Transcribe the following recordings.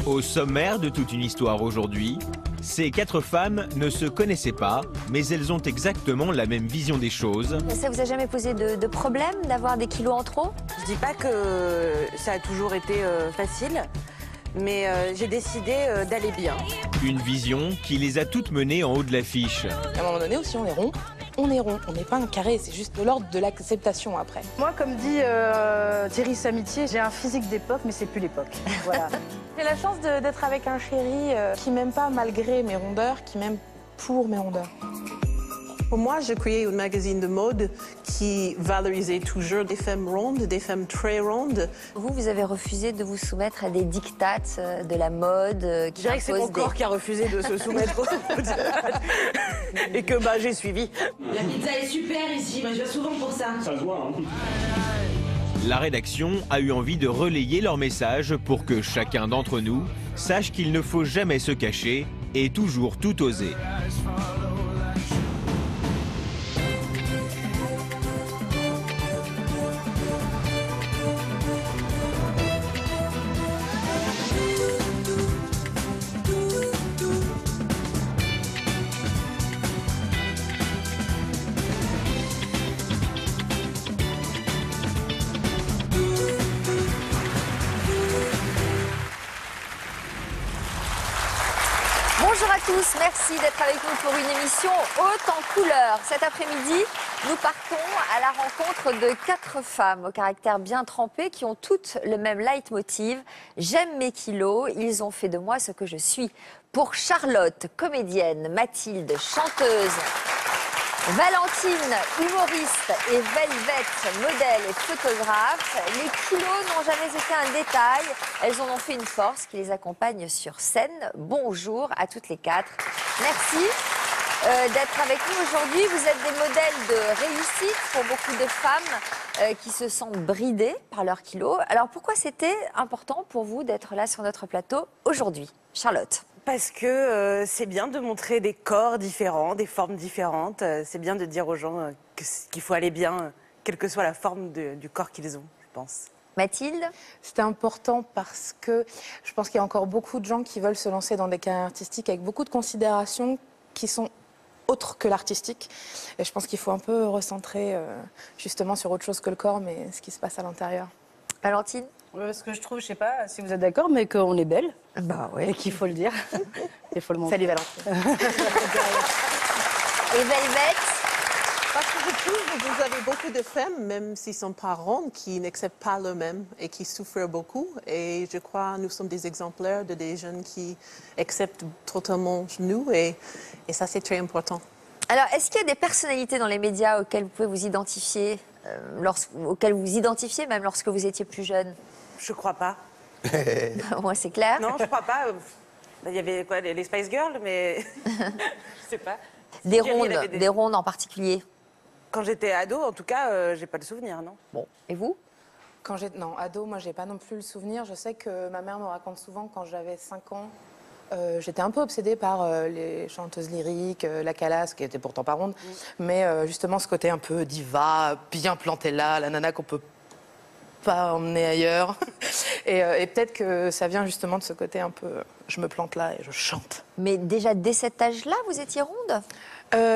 Au sommaire de toute une histoire aujourd'hui, ces 4 femmes ne se connaissaient pas, mais elles ont exactement la même vision des choses. Ça vous a jamais posé de problème d'avoir des kilos en trop? Je dis pas que ça a toujours été facile, mais j'ai décidé d'aller bien. Une vision qui les a toutes menées en haut de l'affiche. À un moment donné aussi, on est rond. On est rond, on n'est pas un carré, c'est juste de l'ordre de l'acceptation après. Moi, comme dit Thierry Samitier, j'ai un physique d'époque, mais c'est plus l'époque. Voilà. J'ai la chance d'être avec un chéri qui m'aime pas malgré mes rondeurs, qui m'aime pour mes rondeurs. Pour moi, j'ai créé un magazine de mode qui valorisait toujours des femmes rondes, des femmes très rondes. Vous avez refusé de vous soumettre à des dictates de la mode Je dirais que c'est mon corps qui a refusé de se soumettre aux dictates et que j'ai suivi. La pizza est super ici, moi je viens souvent pour ça. Ça se voit, hein. La rédaction a eu envie de relayer leur message pour que chacun d'entre nous sache qu'il ne faut jamais se cacher et toujours tout oser. Bonjour à tous, merci d'être avec nous pour une émission haute en couleurs. Cet après-midi, nous partons à la rencontre de 4 femmes au caractère bien trempé qui ont toutes le même leitmotiv. J'aime mes kilos, ils ont fait de moi ce que je suis. Pour Charlotte, comédienne, Mathilde, chanteuse, Valentine, humoriste et Velvet, modèle et photographe, les kilos n'ont jamais été un détail. Elles en ont fait une force qui les accompagne sur scène. Bonjour à toutes les 4. Merci d'être avec nous aujourd'hui. Vous êtes des modèles de réussite pour beaucoup de femmes qui se sentent bridées par leurs kilos. Alors pourquoi c'était important pour vous d'être là sur notre plateau aujourd'hui, Charlotte? Parce que c'est bien de montrer des corps différents, des formes différentes. C'est bien de dire aux gens qu'il faut aller bien, quelle que soit la forme du corps qu'ils ont, je pense. Mathilde? C'était important parce que je pense qu'il y a encore beaucoup de gens qui veulent se lancer dans des carrières artistiques avec beaucoup de considérations qui sont autres que l'artistique. Et je pense qu'il faut un peu recentrer justement sur autre chose que le corps, mais ce qui se passe à l'intérieur. Valentine? Ce que je trouve, je sais pas si vous êtes d'accord, mais qu'on est belle. Bah oui. Et qu'il faut le dire. Il faut le montrer. Salut Valentine. Et Velvet? Parce que je trouve que vous avez beaucoup de femmes, même s'ils ne sont pas rondes, qui n'acceptent pas eux-mêmes et qui souffrent beaucoup. Et je crois que nous sommes des exemplaires de des jeunes qui acceptent totalement nous. Et ça, c'est très important. Alors, est-ce qu'il y a des personnalités dans les médias auxquelles vous pouvez vous identifier, auxquelles vous vous identifiez même lorsque vous étiez plus jeune? Je crois pas. Moi, c'est clair. Non, je crois pas. Il y avait quoi, les Spice Girls, mais je sais pas. Des Thierry, rondes, elle avait des rondes en particulier. Quand j'étais ado, en tout cas, j'ai pas le souvenir, non. Bon, et vous? Non, ado, moi, j'ai pas non plus le souvenir. Je sais que ma mère me raconte souvent quand j'avais 5 ans. J'étais un peu obsédée par les chanteuses lyriques, la Calas, qui était pourtant pas ronde, mais justement ce côté un peu diva, bien plantée là, la nana qu'on peut pas emmener ailleurs. Et peut-être que ça vient justement de ce côté un peu, je me plante là et je chante. Mais déjà dès cet âge-là, vous étiez ronde?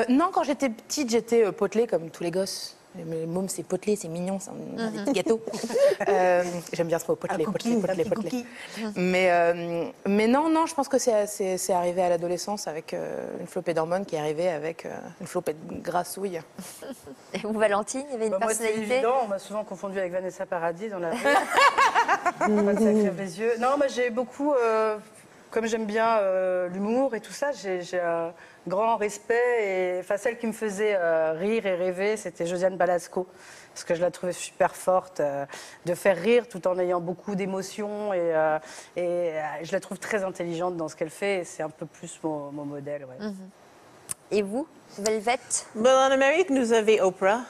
Non, quand j'étais petite, j'étais potelée comme tous les gosses. Les mômes, c'est potelé, c'est mignon, c'est un des petits gâteaux. J'aime bien ce mot, potelé, potelé. Mais non, je pense que c'est arrivé à l'adolescence avec une flopée d'hormones qui est arrivée avec une flopée de grassouilles. Et vous, Valentine, il y avait une Moi, c'est personnalité? évident, on m'a souvent confondu avec Vanessa Paradis dans la rue. Pas de sacrer les yeux. Non, moi j'ai beaucoup, comme j'aime bien l'humour et tout ça, j'ai un grand respect. Et celle qui me faisait rire et rêver, c'était Josiane Balasco. Parce que je la trouvais super forte, de faire rire tout en ayant beaucoup d'émotions. Et je la trouve très intelligente dans ce qu'elle fait. Et c'est un peu plus mon modèle. Ouais. Et vous, Velvet? En Amérique, nous avons Oprah.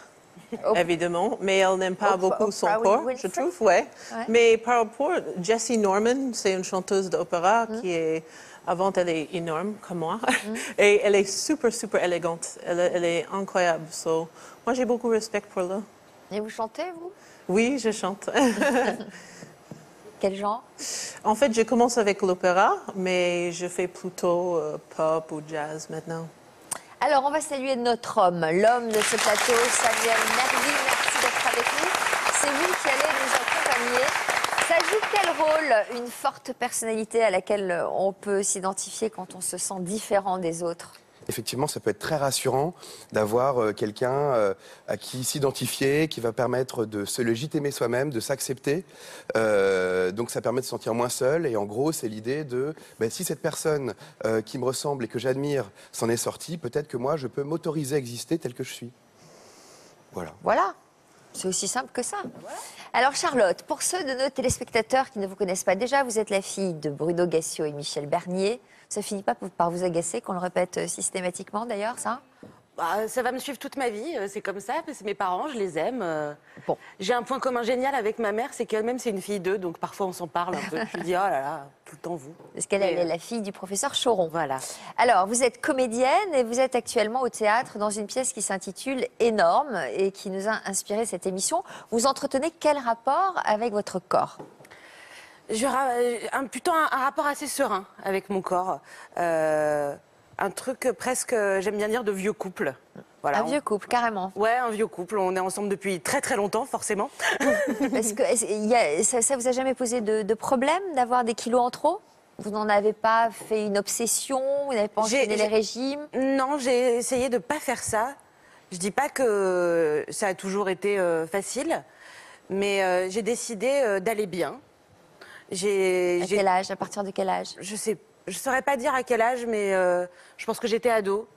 Évidemment, mais elle n'aime pas beaucoup son corps, je trouve, ouais. Mais par rapport à Jessie Norman, c'est une chanteuse d'opéra qui est, avant elle est énorme comme moi, et elle est super, super élégante, elle est incroyable. So, moi j'ai beaucoup de respect pour elle. Et vous chantez, vous? Oui, je chante. Quel genre? En fait, je commence avec l'opéra, mais je fais plutôt pop ou jazz maintenant. Alors, on va saluer notre homme, l'homme de ce plateau, Samuel Merville. Merci d'être avec nous. C'est vous qui allez nous accompagner. Ça joue quel rôle une forte personnalité à laquelle on peut s'identifier quand on se sent différent des autres ? Effectivement, ça peut être très rassurant d'avoir quelqu'un à qui s'identifier, qui va permettre de se légitimer soi-même, de s'accepter. Donc ça permet de se sentir moins seul. Et en gros, c'est l'idée de, si cette personne qui me ressemble et que j'admire s'en est sortie, peut-être que moi, je peux m'autoriser à exister tel que je suis. Voilà. Voilà. C'est aussi simple que ça. Alors Charlotte, pour ceux de nos téléspectateurs qui ne vous connaissent pas déjà, vous êtes la fille de Bruno Gassio et Michel Bernier. Ça finit pas par vous agacer qu'on le répète systématiquement d'ailleurs, ça ? Ça va me suivre toute ma vie, c'est comme ça, c'est mes parents, je les aime. Bon. J'ai un point commun génial avec ma mère, c'est qu'elle-même c'est une fille d'eux, donc parfois on s'en parle un peu. Je lui dis, oh là là, tout le temps vous. Parce qu'elle est la fille du professeur Choron. Voilà. Alors, vous êtes comédienne et vous êtes actuellement au théâtre dans une pièce qui s'intitule Énorme et qui nous a inspiré cette émission. Vous entretenez quel rapport avec votre corps ? Plutôt un rapport assez serein avec mon corps. Un truc presque, j'aime bien dire, de vieux couple. Voilà, un vieux couple, carrément. Ouais, un vieux couple. On est ensemble depuis très très longtemps, forcément. Est-ce que ça vous a jamais posé de problème d'avoir des kilos en trop ? Vous n'en avez pas fait une obsession ? Vous n'avez pas enchaîné les régimes ? Non, j'ai essayé de ne pas faire ça. Je ne dis pas que ça a toujours été facile, mais j'ai décidé d'aller bien. À quel âge ? À partir de quel âge ? Je saurais pas dire à quel âge, mais je pense que j'étais ado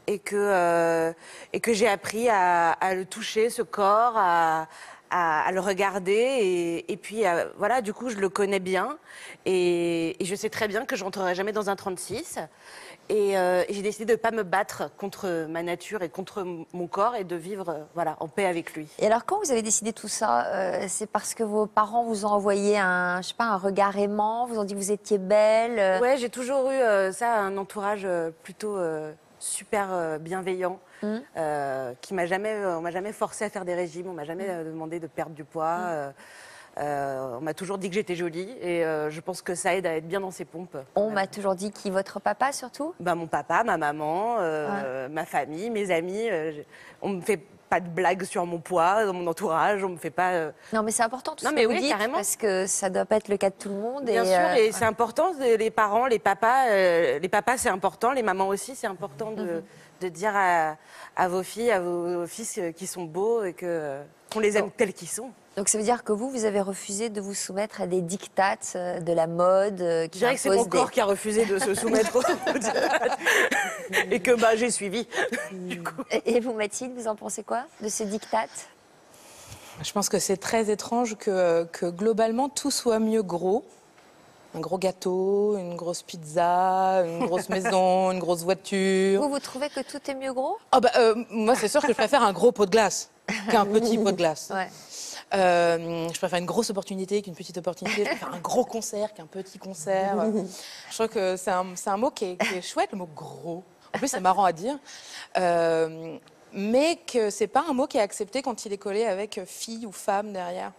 et que j'ai appris à le toucher, ce corps, à le regarder et puis voilà, du coup je le connais bien et je sais très bien que je rentrerai jamais dans un 36 et j'ai décidé de ne pas me battre contre ma nature et contre mon corps et de vivre voilà, en paix avec lui. Et alors quand vous avez décidé tout ça, c'est parce que vos parents vous ont envoyé un regard aimant, vous ont dit que vous étiez belle Ouais, j'ai toujours eu un entourage plutôt super bienveillant. On m'a jamais forcé à faire des régimes, on m'a jamais demandé de perdre du poids. On m'a toujours dit que j'étais jolie et je pense que ça aide à être bien dans ses pompes. On m'a toujours dit qui, votre papa surtout ? Mon papa, ma maman, ma famille, mes amis. On me fait pas de blagues sur mon poids dans mon entourage, on me fait pas... Non mais c'est important tout ce que vous dites, carrément. Parce que ça doit pas être le cas de tout le monde. Bien sûr, et c'est important, les parents, les papas c'est important, les mamans aussi, c'est important de dire à vos filles, à vos fils qu'ils sont beaux et qu'on les aime tels qu'ils sont. Donc ça veut dire que vous avez refusé de vous soumettre à des diktats de la mode Je dirais que c'est mon corps qui a refusé de se soumettre aux diktats et que j'ai suivi. Du coup. Et vous, Mathilde, vous en pensez quoi de ces diktats ? Je pense que c'est très étrange que globalement tout soit mieux gros. Un gros gâteau, une grosse pizza, une grosse maison, une grosse voiture. Vous trouvez que tout est mieux gros ? Moi, c'est sûr que je préfère un gros pot de glace qu'un petit pot de glace. Ouais. Je préfère une grosse opportunité qu'une petite opportunité. Je préfère un gros concert qu'un petit concert. Je trouve que c'est un mot qui est chouette, le mot gros. En plus, c'est marrant à dire. Mais que c'est pas un mot qui est accepté quand il est collé avec fille ou femme derrière.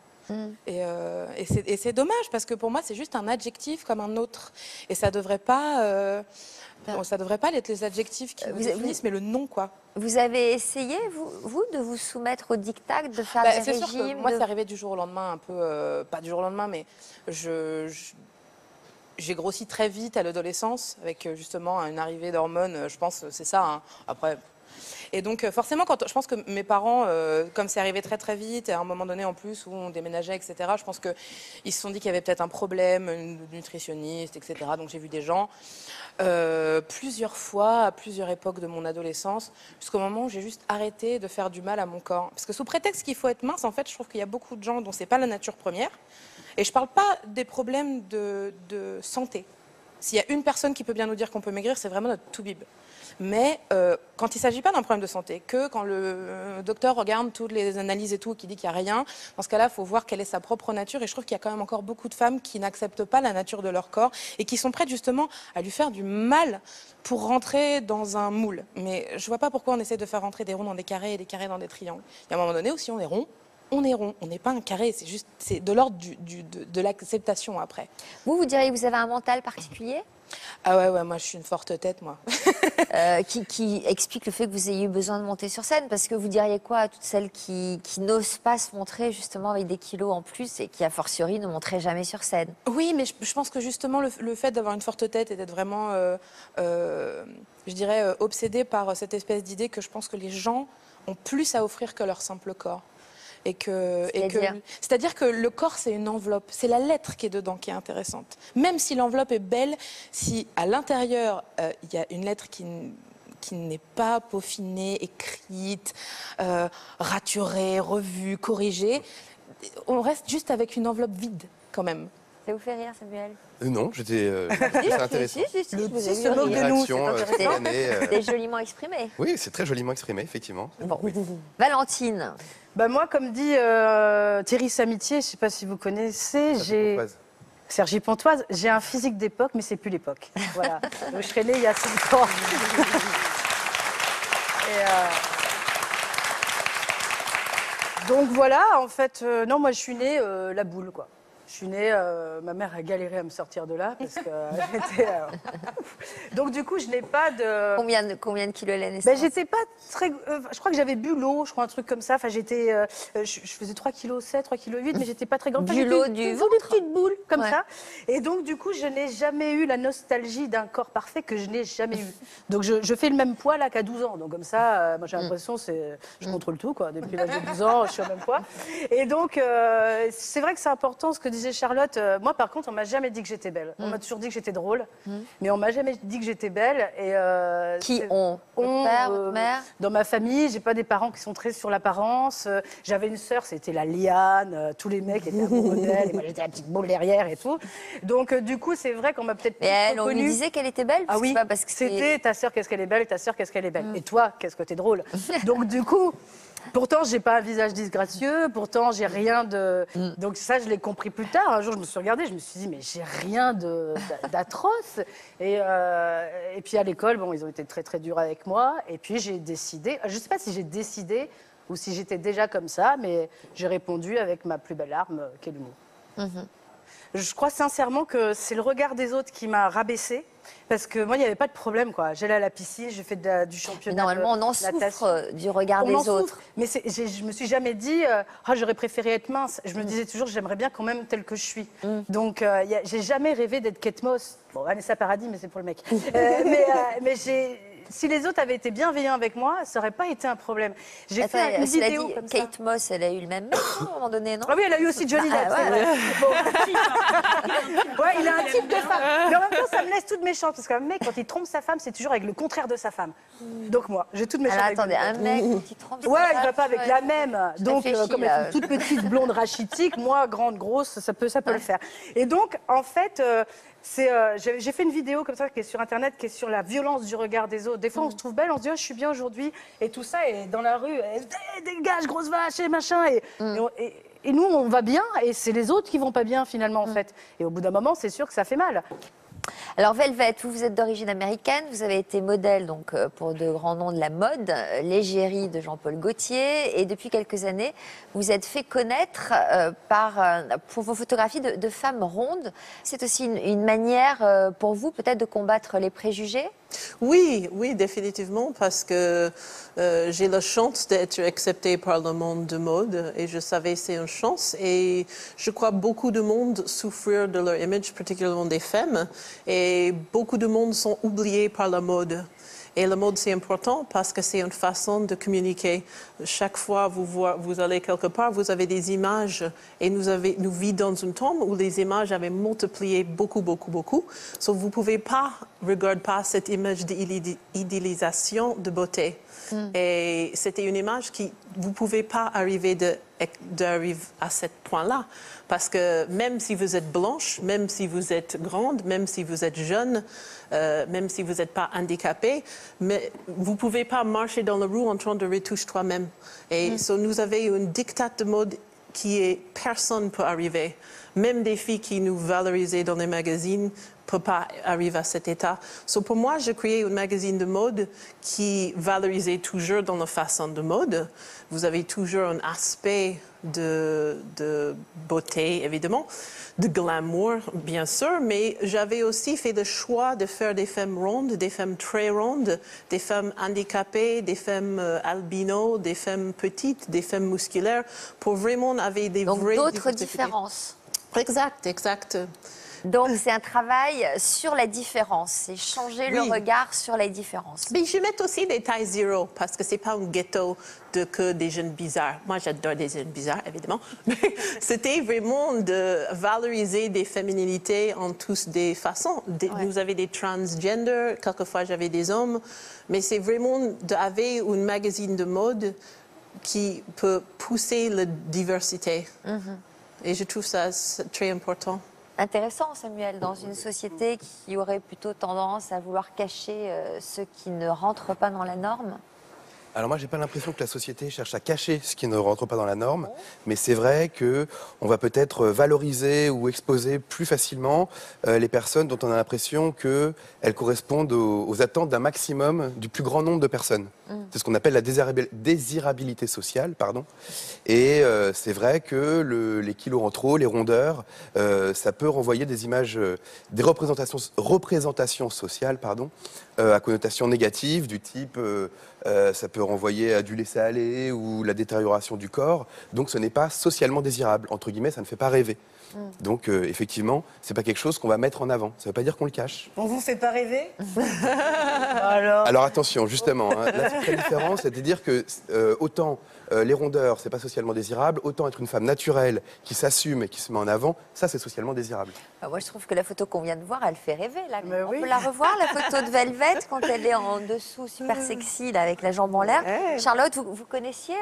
Et c'est dommage parce que pour moi, c'est juste un adjectif comme un autre. Et ça devrait pas... ça devrait pas être les adjectifs qui vous définissent, mais le nom, quoi. Vous avez essayé, vous, de vous soumettre au diktat, de faire des régimes sûr que moi, c'est arrivé du jour au lendemain, un peu... pas du jour au lendemain, mais j'ai grossi très vite à l'adolescence, avec justement une arrivée d'hormones, je pense, c'est ça. Hein. Après... Et donc, forcément, je pense que mes parents, comme c'est arrivé très très vite, et à un moment donné en plus où on déménageait, etc., je pense qu'ils se sont dit qu'il y avait peut-être un problème, une nutritionniste, etc. Donc j'ai vu des gens plusieurs fois, à plusieurs époques de mon adolescence, jusqu'au moment où j'ai juste arrêté de faire du mal à mon corps. Parce que sous prétexte qu'il faut être mince, en fait, je trouve qu'il y a beaucoup de gens dont c'est pas la nature première. Et je parle pas des problèmes de santé. S'il y a une personne qui peut bien nous dire qu'on peut maigrir, c'est vraiment notre toubib. Mais quand il ne s'agit pas d'un problème de santé, que quand le docteur regarde toutes les analyses et tout, qui dit qu'il n'y a rien, dans ce cas-là, il faut voir quelle est sa propre nature. Et je trouve qu'il y a quand même encore beaucoup de femmes qui n'acceptent pas la nature de leur corps et qui sont prêtes justement à lui faire du mal pour rentrer dans un moule. Mais je ne vois pas pourquoi on essaie de faire rentrer des ronds dans des carrés et des carrés dans des triangles. Il y a un moment donné où si on est rond, on est rond, on n'est pas un carré, c'est de l'ordre de l'acceptation après. Vous diriez que vous avez un mental particulier? Ah ouais, moi je suis une forte tête, moi. Qui explique le fait que vous ayez eu besoin de monter sur scène, parce que vous diriez quoi à toutes celles qui n'osent pas se montrer justement avec des kilos en plus et qui a fortiori ne montraient jamais sur scène? Oui, mais je pense que justement le fait d'avoir une forte tête et d'être vraiment, je dirais, obsédé par cette espèce d'idée que je pense que les gens ont plus à offrir que leur simple corps. C'est-à-dire que le corps, c'est une enveloppe. C'est la lettre qui est dedans qui est intéressante. Même si l'enveloppe est belle, si à l'intérieur, il y a une lettre qui n'est pas peaufinée, écrite, raturée, revue, corrigée, on reste juste avec une enveloppe vide, quand même. Ça vous fait rire, Samuel? Non, j'étais... c'est intéressant. Le petit se moque de nous, c'est intéressant. C'est joliment exprimé. Oui, c'est très joliment exprimé, effectivement. Bon. Valentine. Moi, comme dit Thierry Samitier, je ne sais pas si vous connaissez, Sergi Pontoise, j'ai un physique d'époque, mais c'est plus l'époque. Voilà. Donc, je serais née il y a 5 ans. Donc voilà, en fait, non, moi je suis née la boule, quoi. Je suis née, ma mère a galéré à me sortir de là parce que j'étais. Donc du coup, je n'ai pas de. Combien de kilos à la naissance? J'étais pas très. Je crois que j'avais bu l'eau, je crois un truc comme ça. Enfin, j'étais. Je faisais 3,7 kg, 3,8 kg, mais j'étais pas très grande. Du lot du ventre. Des petites boules comme ça. Et donc du coup, je n'ai jamais eu la nostalgie d'un corps parfait que je n'ai jamais eu. Donc je fais le même poids là qu'à 12 ans. Donc comme ça, moi j'ai l'impression je contrôle tout quoi. Depuis l'âge de 12 ans, je suis au même poids. Et donc c'est vrai que c'est important ce que disait Charlotte. Moi par contre, on m'a jamais dit que j'étais belle. On m'a toujours dit que j'étais drôle, mais on m'a jamais dit que j'étais belle. Et qui ont votre père, votre mère? Dans ma famille, j'ai pas des parents qui sont très sur l'apparence. J'avais une sœur, c'était la liane. Tous les mecs étaient amoureux d'elle. Et moi j'étais la petite boule derrière et tout. Donc du coup, c'est vrai qu'on m'a peut-être. Mais elle, on lui disait qu'elle était belle. Ah oui. Pas parce que c'était ta sœur, qu'est-ce qu'elle est belle, ta sœur, qu'est-ce qu'elle est belle. Et toi, qu'est-ce que t'es drôle. Donc du coup. Pourtant, j'ai pas un visage disgracieux, pourtant, j'ai rien de... Donc ça, je l'ai compris plus tard. Un jour, je me suis regardée, je me suis dit, mais j'ai rien d'atroce. Et puis à l'école, bon, ils ont été très, très durs avec moi. Et puis j'ai décidé, je sais pas si j'ai décidé ou si j'étais déjà comme ça, mais j'ai répondu avec ma plus belle arme, qui est l'humour. Je crois sincèrement que c'est le regard des autres qui m'a rabaissée. Parce que moi, il n'y avait pas de problème, quoi. J'allais à la piscine, j'ai fait du championnat. Normalement, on en souffre du regard des autres. Mais je me suis jamais dit, j'aurais préféré être mince. Je me disais toujours, j'aimerais bien quand même telle que je suis. Donc, j'ai jamais rêvé d'être Kate Moss. Bon, Vanessa Paradis, mais c'est pour le mec. Mais si les autres avaient été bienveillants avec moi, ça n'aurait pas été un problème. J'ai fait une vidéo comme ça. Kate Moss, elle a eu le même mec à un moment donné, non? Ah oui, elle a eu aussi Johnny Depp. Ouais, il a un type de femme. Mais en même temps, ça me laisse toute méchante. Parce qu'un mec, quand il trompe sa femme, c'est toujours avec le contraire de sa femme. Donc moi, j'ai toute méchante. Alors attendez, un mec qui trompe sa femme. Ouais, il ne va pas avec la même. Donc, comme elle est une toute petite blonde rachitique, moi, grande, grosse, ça peut le faire. Et donc, en fait... j'ai fait une vidéo comme ça qui est sur Internet, qui est sur la violence du regard des autres. Des fois, on se trouve belle, on se dit, oh, je suis bien aujourd'hui, et tout ça, et dans la rue, dégage, grosse vache, et machin. Et nous, on va bien, et c'est les autres qui vont pas bien, finalement, en fait. Et au bout d'un moment, c'est sûr que ça fait mal. Alors Velvet, vous êtes d'origine américaine, vous avez été modèle donc, pour de grands noms de la mode, l'égérie de Jean-Paul Gaultier, et depuis quelques années, vous êtes fait connaître pour vos photographies de femmes rondes. C'est aussi une manière pour vous peut-être de combattre les préjugés? Oui, définitivement, parce que j'ai la chance d'être acceptée par le monde de mode et je savais que c'est une chance et je crois beaucoup de monde souffrir de leur image, particulièrement des femmes, et beaucoup de monde sont oubliés par la mode. Et la mode, c'est important parce que c'est une façon de communiquer. Chaque fois que vous allez quelque part, vous avez des images. Et nous vivons dans un temps où les images avaient multiplié beaucoup. Donc, vous ne pouvez pas regarder cette image d'idéalisation de beauté. Et c'était une image qui, vous ne pouvez pas arriver à ce point-là. Parce que même si vous êtes blanche, même si vous êtes grande, même si vous êtes jeune, même si vous n'êtes pas handicapé, mais vous ne pouvez pas marcher dans la rue en train de retoucher toi-même. Et nous avons une dictate de mode qui est personne ne peut arriver. même des filles qui nous valorisaient dans les magazines ne peuvent pas arriver à cet état. So, pour moi, j'ai créé un magazine de mode qui valorisait toujours dans la façon de mode. Vous avez toujours un aspect de beauté, évidemment, de glamour, bien sûr, mais j'avais aussi fait le choix de faire des femmes rondes, des femmes très rondes, des femmes handicapées, des femmes albinos, des femmes petites, des femmes musculaires, pour vraiment avoir des vraies d'autres différences. Exact, exact. Donc, c'est un travail sur la différence, c'est changer le regard sur les différences. Mais je mets aussi des tailles zéro, parce que ce n'est pas un ghetto que des jeunes bizarres. Moi, j'adore des jeunes bizarres, évidemment. Mais c'était vraiment de valoriser des fémininités en toutes des façons. Vous avez des transgenders, quelquefois j'avais des hommes, mais c'est vraiment d'avoir un magazine de mode qui peut pousser la diversité. Et je trouve ça très important. Intéressant, Samuel, dans une société qui aurait plutôt tendance à vouloir cacher ceux qui ne rentrent pas dans la norme. Alors moi, j'ai pas l'impression que la société cherche à cacher ce qui ne rentre pas dans la norme, mais c'est vrai qu'on va peut-être valoriser ou exposer plus facilement les personnes dont on a l'impression qu'elles correspondent aux attentes d'un maximum du plus grand nombre de personnes. C'est ce qu'on appelle la désirabilité sociale, pardon. Et c'est vrai que les kilos en trop, les rondeurs, ça peut renvoyer des images, des représentations sociales, pardon, à connotation négative, du type ça peut renvoyer à du laisser-aller ou la détérioration du corps. Donc ce n'est pas socialement désirable. Entre guillemets, ça ne fait pas rêver. Donc effectivement, c'est pas quelque chose qu'on va mettre en avant. Ça ne veut pas dire qu'on le cache. On vous fait pas rêver? Alors attention, justement, hein, là c'est très différent. C'est-à-dire que autant les rondeurs, c'est pas socialement désirable, autant être une femme naturelle qui s'assume et qui se met en avant, ça c'est socialement désirable. Moi je trouve que la photo qu'on vient de voir, elle fait rêver. Là. Mais On oui. peut la revoir, la photo de Velvet, quand elle est en dessous, super sexy, là, avec la jambe en l'air. Charlotte, vous connaissiez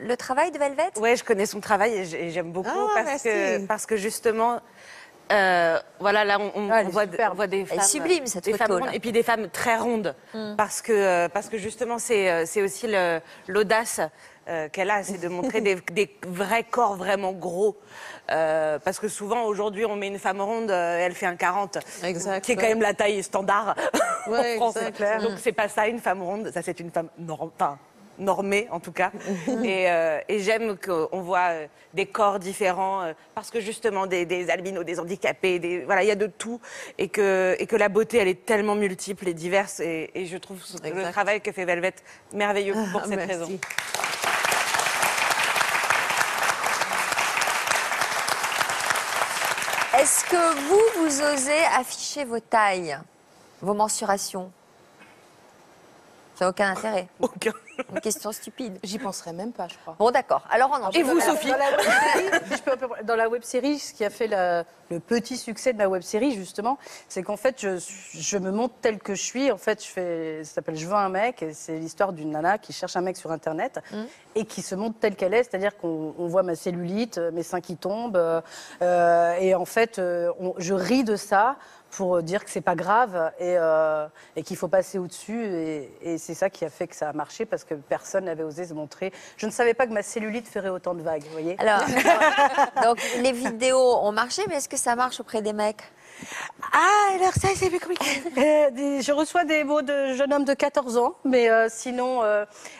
le travail de Velvet? Oui, je connais son travail et j'aime beaucoup parce que justement, voilà, là on voit des femmes, sublime cette des photo, femmes là. rondes, et puis des femmes très rondes parce que justement c'est aussi l'audace qu'elle a, c'est de montrer des vrais corps vraiment gros. Parce que souvent, aujourd'hui, on met une femme ronde, elle fait un 40, Exact, qui est quand même la taille standard Ouais, en France. exact, clair. Donc, c'est pas ça, une femme ronde. Ça, c'est une femme normée, en tout cas. Et j'aime qu'on voit des corps différents, parce que justement, des albinos, des handicapés, voilà, il y a de tout. Et que la beauté, elle est tellement multiple et diverse. Et je trouve le travail que fait Velvet merveilleux pour cette raison. Est-ce que vous osez afficher vos tailles, vos mensurations? Ça n'a aucun intérêt. Aucun. Une question stupide. J'y penserais même pas, je crois. Bon, d'accord. Alors, on enchaîne. Et vous, Sophie? Dans la web-série, ce qui a fait le petit succès de ma web-série, justement, c'est qu'en fait, je me montre telle que je suis. En fait, ça s'appelle Je veux un mec. Et c'est l'histoire d'une nana qui cherche un mec sur Internet et qui se montre telle qu'elle est. C'est-à-dire qu'on voit ma cellulite, mes seins qui tombent. Et en fait, je ris de ça pour dire que c'est pas grave et qu'il faut passer au-dessus. Et c'est ça qui a fait que ça a marché, parce que personne n'avait osé se montrer. Je ne savais pas que ma cellulite ferait autant de vagues, vous voyez. Alors, donc les vidéos ont marché, mais est-ce que ça marche auprès des mecs? Ah, alors ça, c'est plus compliqué. Je reçois des mots de jeunes hommes de 14 ans, mais sinon,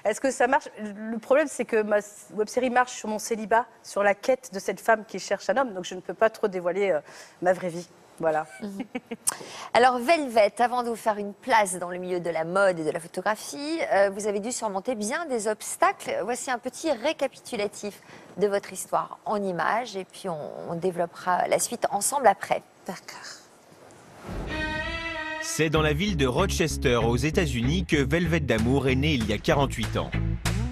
est-ce que ça marche? Le problème, c'est que ma web-série marche sur mon célibat, sur la quête de cette femme qui cherche un homme, donc je ne peux pas trop dévoiler ma vraie vie. Voilà. Alors, Velvet, avant de vous faire une place dans le milieu de la mode et de la photographie, vous avez dû surmonter bien des obstacles. Voici un petit récapitulatif de votre histoire en images, et puis on développera la suite ensemble après. D'accord. C'est dans la ville de Rochester, aux États-Unis, que Velvet Damour est née il y a 48 ans.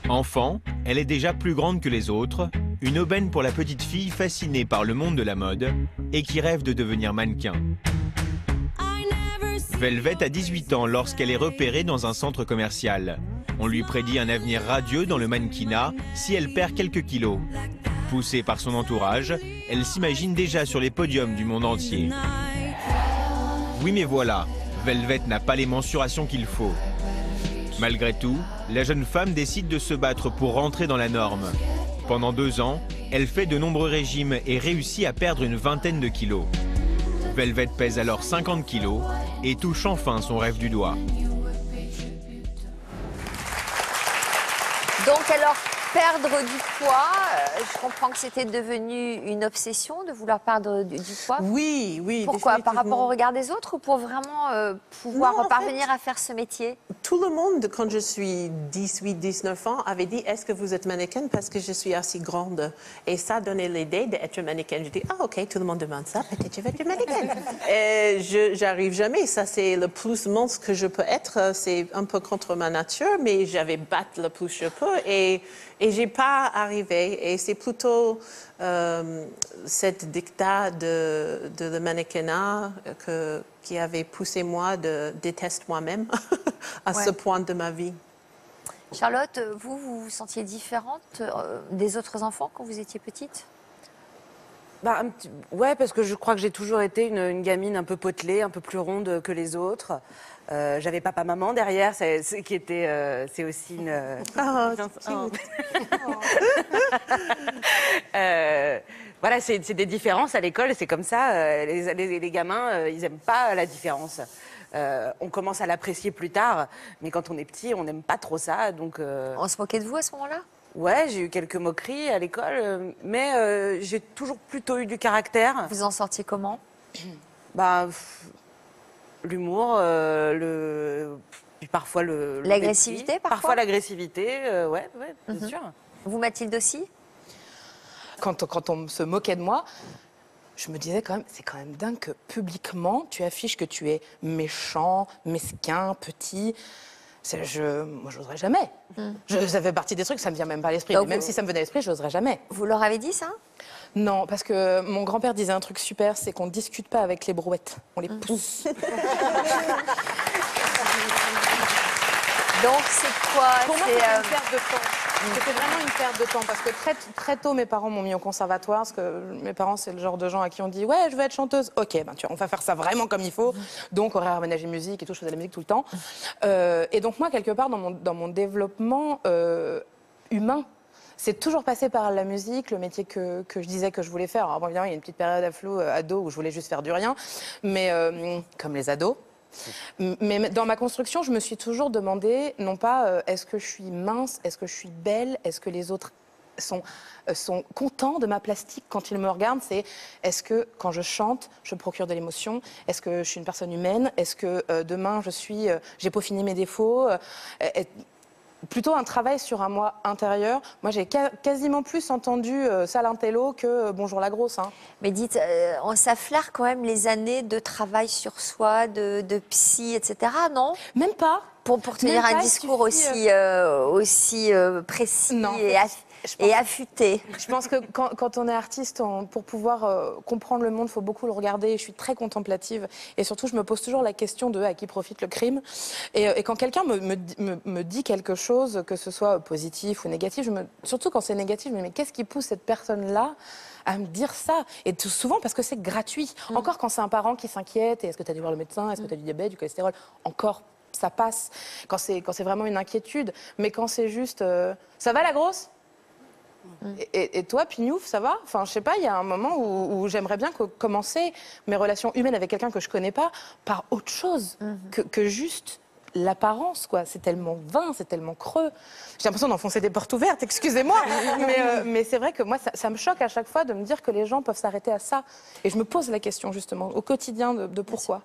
Enfant, elle est déjà plus grande que les autres, une aubaine pour la petite fille fascinée par le monde de la mode et qui rêve de devenir mannequin. Velvet a 18 ans lorsqu'elle est repérée dans un centre commercial. On lui prédit un avenir radieux dans le mannequinat si elle perd quelques kilos. Poussée par son entourage, elle s'imagine déjà sur les podiums du monde entier. Oui, mais voilà, Velvet n'a pas les mensurations qu'il faut. Malgré tout, la jeune femme décide de se battre pour rentrer dans la norme. Pendant 2 ans, Elle fait de nombreux régimes et réussit à perdre une vingtaine de kilos. Velvet pèse alors 50 kilos et touche enfin son rêve du doigt. Donc alors, perdre du poids, je comprends que c'était devenu une obsession de vouloir perdre du poids. Oui, oui. Pourquoi? Par rapport au regard des autres ou pour vraiment pouvoir parvenir à faire ce métier? Tout le monde, quand je suis 18-19 ans, avait dit « Est-ce que vous êtes mannequin parce que je suis assez grande ?» Et ça donnait l'idée d'être mannequin. Je dis « Ah, OK, tout le monde demande ça, peut-être je vais être mannequin. » Et j'arrive jamais. Ça, c'est le plus monstre que je peux être. C'est un peu contre ma nature, mais j'avais battre le plus je peux. Et j'ai pas arrivé. Et c'est plutôt cette dictat de le mannequinat qui avait poussé moi de détester moi-même à ce point de ma vie. Charlotte, vous vous sentiez différente des autres enfants quand vous étiez petite? Ouais, parce que je crois que j'ai toujours été une gamine un peu potelée, un peu plus ronde que les autres. J'avais papa-maman derrière, c'est aussi une... Voilà, c'est des différences à l'école, c'est comme ça. Les gamins, ils n'aiment pas la différence. On commence à l'apprécier plus tard, mais quand on est petit, on n'aime pas trop ça. Donc, On se moquait de vous à ce moment-là? Ouais, j'ai eu quelques moqueries à l'école, mais j'ai toujours plutôt eu du caractère. Vous en sortiez comment? L'humour, puis parfois l'agressivité, parfois l'agressivité, ouais, bien sûr. Vous, Mathilde, aussi? Quand on se moquait de moi, je me disais quand même, c'est quand même dingue que publiquement, tu affiches que tu es méchant, mesquin, petit. Moi, je n'oserais jamais. Ça fait partie des trucs, ça ne me vient même pas à l'esprit. Même si ça me venait à l'esprit, je n'oserais jamais. Vous leur avez dit ça? Non, parce que mon grand-père disait un truc super, c'est qu'on ne discute pas avec les brouettes, on les pousse. Donc c'est quoi? Pour moi, c'était une perte de temps. C'était vraiment une perte de temps parce que très tôt, mes parents m'ont mis au conservatoire parce que mes parents, c'est le genre de gens à qui on dit « Ouais, je veux être chanteuse. » Ok, on va faire ça vraiment comme il faut. Donc, horaire aménagé musique et tout, je faisais de la musique tout le temps. Et donc, moi, quelque part, dans mon développement humain, c'est toujours passé par la musique, le métier que je disais que je voulais faire. Alors, bon, évidemment, il y a une petite période à flou, ado, où je voulais juste faire du rien, mais comme les ados. Mais dans ma construction, je me suis toujours demandé, non pas est-ce que je suis mince, est-ce que je suis belle, est-ce que les autres sont contents de ma plastique quand ils me regardent, c'est est-ce que quand je chante, je procure de l'émotion, est-ce que je suis une personne humaine, est-ce que demain j'ai peaufiné mes défauts, plutôt un travail sur un moi intérieur. Moi, j'ai quasiment plus entendu Salintello que Bonjour la grosse. Hein. Mais dites, ça flaire quand même les années de travail sur soi, de psy, etc., non? Même pas. Pour tenir un discours aussi précis et affûté. Je pense que quand on est artiste, pour pouvoir comprendre le monde, il faut beaucoup le regarder. Je suis très contemplative. Et surtout, je me pose toujours la question de à qui profite le crime. Et quand quelqu'un me dit quelque chose, que ce soit positif ou négatif, surtout quand c'est négatif, je me dis mais qu'est-ce qui pousse cette personne-là à me dire ça? Et tout souvent parce que c'est gratuit. Encore quand c'est un parent qui s'inquiète, et est-ce que tu as dû voir le médecin, est-ce que tu as du diabète, du cholestérol, encore ça passe. Quand c'est vraiment une inquiétude. Mais quand c'est juste ça va la grosse? Et toi, Pignouf, ça va? Enfin, je sais pas, il y a un moment où j'aimerais bien commencer mes relations humaines avec quelqu'un que je connais pas par autre chose que juste l'apparence, quoi. C'est tellement vain, c'est tellement creux. J'ai l'impression d'enfoncer des portes ouvertes, excusez-moi. mais c'est vrai que moi, ça me choque à chaque fois de me dire que les gens peuvent s'arrêter à ça. Et je me pose la question, justement, au quotidien de pourquoi.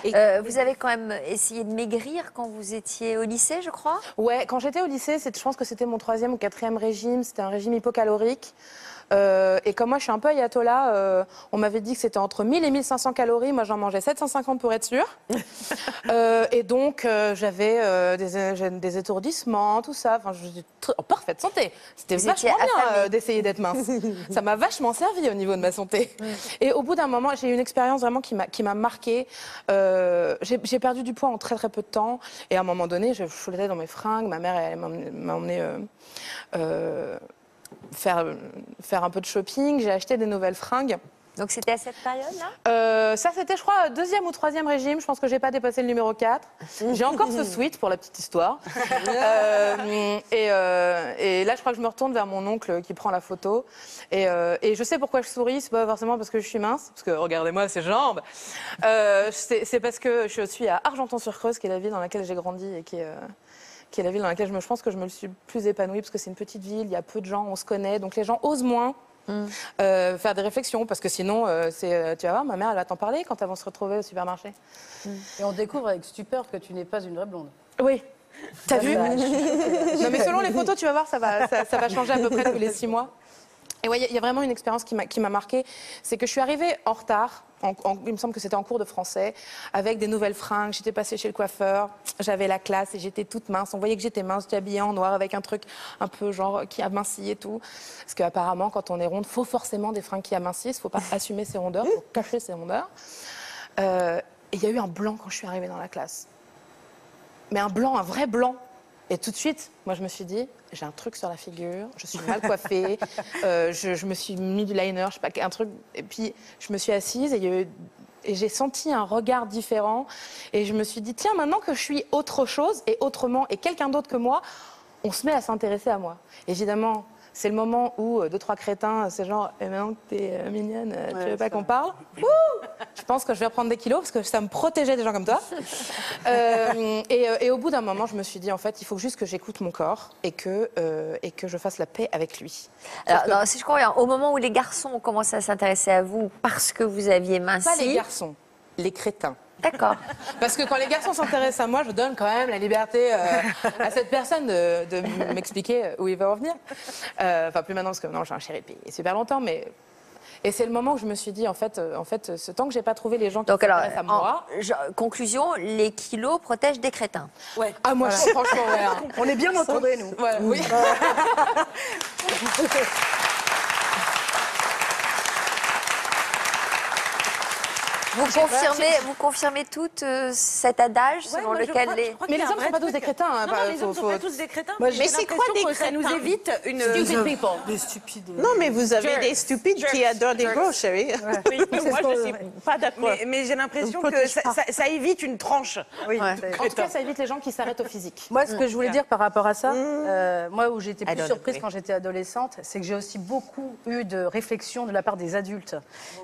Vous avez quand même essayé de maigrir quand vous étiez au lycée, je crois? Ouais, quand j'étais au lycée, je pense que c'était mon 3e ou 4e régime. C'était un régime hypocalorique. Et comme moi, je suis un peu ayatollah, on m'avait dit que c'était entre 1000 et 1500 calories. Moi, j'en mangeais 750 pour être sûre. Et donc, j'avais des étourdissements, tout ça. Enfin, j'étais en parfaite santé. C'était vachement bien d'essayer d'être mince. Ça m'a vachement servi au niveau de ma santé. Et au bout d'un moment, j'ai eu une expérience vraiment qui m'a marquée. J'ai perdu du poids en très, très peu de temps. Et à un moment donné, je fouettais dans mes fringues. Ma mère, elle m'a emmenée... faire un peu de shopping, j'ai acheté des nouvelles fringues Donc c'était à cette période-là? Ça, c'était, je crois, 2e ou 3e régime. Je pense que j'ai pas dépassé le numéro 4. J'ai encore ce sweat, pour la petite histoire. Et là, je crois que je me retourne vers mon oncle qui prend la photo. Et je sais pourquoi je souris. C'est pas forcément parce que je suis mince, parce que regardez-moi ces jambes. C'est parce que je suis à Argenton-sur-Creuse, qui est la ville dans laquelle j'ai grandi et qui est la ville dans laquelle je pense que je me suis le plus épanouie, parce que c'est une petite ville, il y a peu de gens, on se connaît, donc les gens osent moins. Faire des réflexions, parce que sinon, tu vas voir, ma mère, elle va t'en parler quand elles vont se retrouver au supermarché. Et on découvre avec stupeur que tu n'es pas une vraie blonde. Oui. T'as vu? Non, mais selon les photos, tu vas voir, ça va changer à peu près tous les 6 mois. Et ouais, il y a vraiment une expérience qui m'a marquée, c'est que je suis arrivée en retard, il me semble que c'était en cours de français, avec des nouvelles fringues. J'étais passée chez le coiffeur, j'avais la classe et j'étais toute mince. On voyait que j'étais mince, j'étais habillée en noir avec un truc un peu genre qui amincit et tout. Parce qu'apparemment, quand on est ronde, il faut forcément des fringues qui amincissent, il ne faut pas assumer ses rondeurs, il faut cacher ses rondeurs. Et il y a eu un blanc quand je suis arrivée dans la classe. Mais un blanc, un vrai blanc. Et tout de suite, moi, je me suis dit, j'ai un truc sur la figure, je suis mal coiffée, je me suis mis du liner, je sais pas, un truc. Et puis, je me suis assise et j'ai senti un regard différent. Et je me suis dit, tiens, maintenant que je suis autre chose et autrement, et quelqu'un d'autre que moi, on se met à s'intéresser à moi. Évidemment, c'est le moment où 2-3 crétins, c'est genre, eh maintenant que t'es mignonne, tu veux pas qu'on parle? Je pense que je vais reprendre des kilos parce que ça me protégeait des gens comme toi. Et au bout d'un moment, je me suis dit, en fait, il faut juste que j'écoute mon corps et que je fasse la paix avec lui. Alors, non, si je comprends bien, au moment où les garçons ont commencé à s'intéresser à vous parce que vous aviez minci... Pas les garçons, les crétins. D'accord. Parce que quand les garçons s'intéressent à moi, je donne quand même la liberté à cette personne de m'expliquer où il va en venir. Enfin, plus maintenant, parce que non, j'ai un chéri depuis super longtemps, mais... Et c'est le moment où je me suis dit, en fait ce temps que j'ai pas trouvé les gens qui s'intéressent à moi... conclusion, les kilos protègent des crétins. Ouais. Ah, moi, franchement, ouais. On est bien entourés, nous. Ouais, oui. Vous confirmez toutes cet adage selon lequel les... Mais les hommes ne sont pas tous des crétins. Hein, non, les hommes ne sont pas tous des crétins. Mais c'est quoi des crétins? Ça nous évite une... Stupid people. Des stupides. Non, mais vous avez des stupides qui adorent des gros, chérie. Oui, moi, je suis pas d'accord. Mais j'ai l'impression que ça évite une tranche. Oui. En tout cas, ça évite les gens qui s'arrêtent au physique. Moi, ce que je voulais dire par rapport à ça, moi où j'étais plus surprise quand j'étais adolescente, c'est que j'ai aussi beaucoup eu de réflexions de la part des adultes.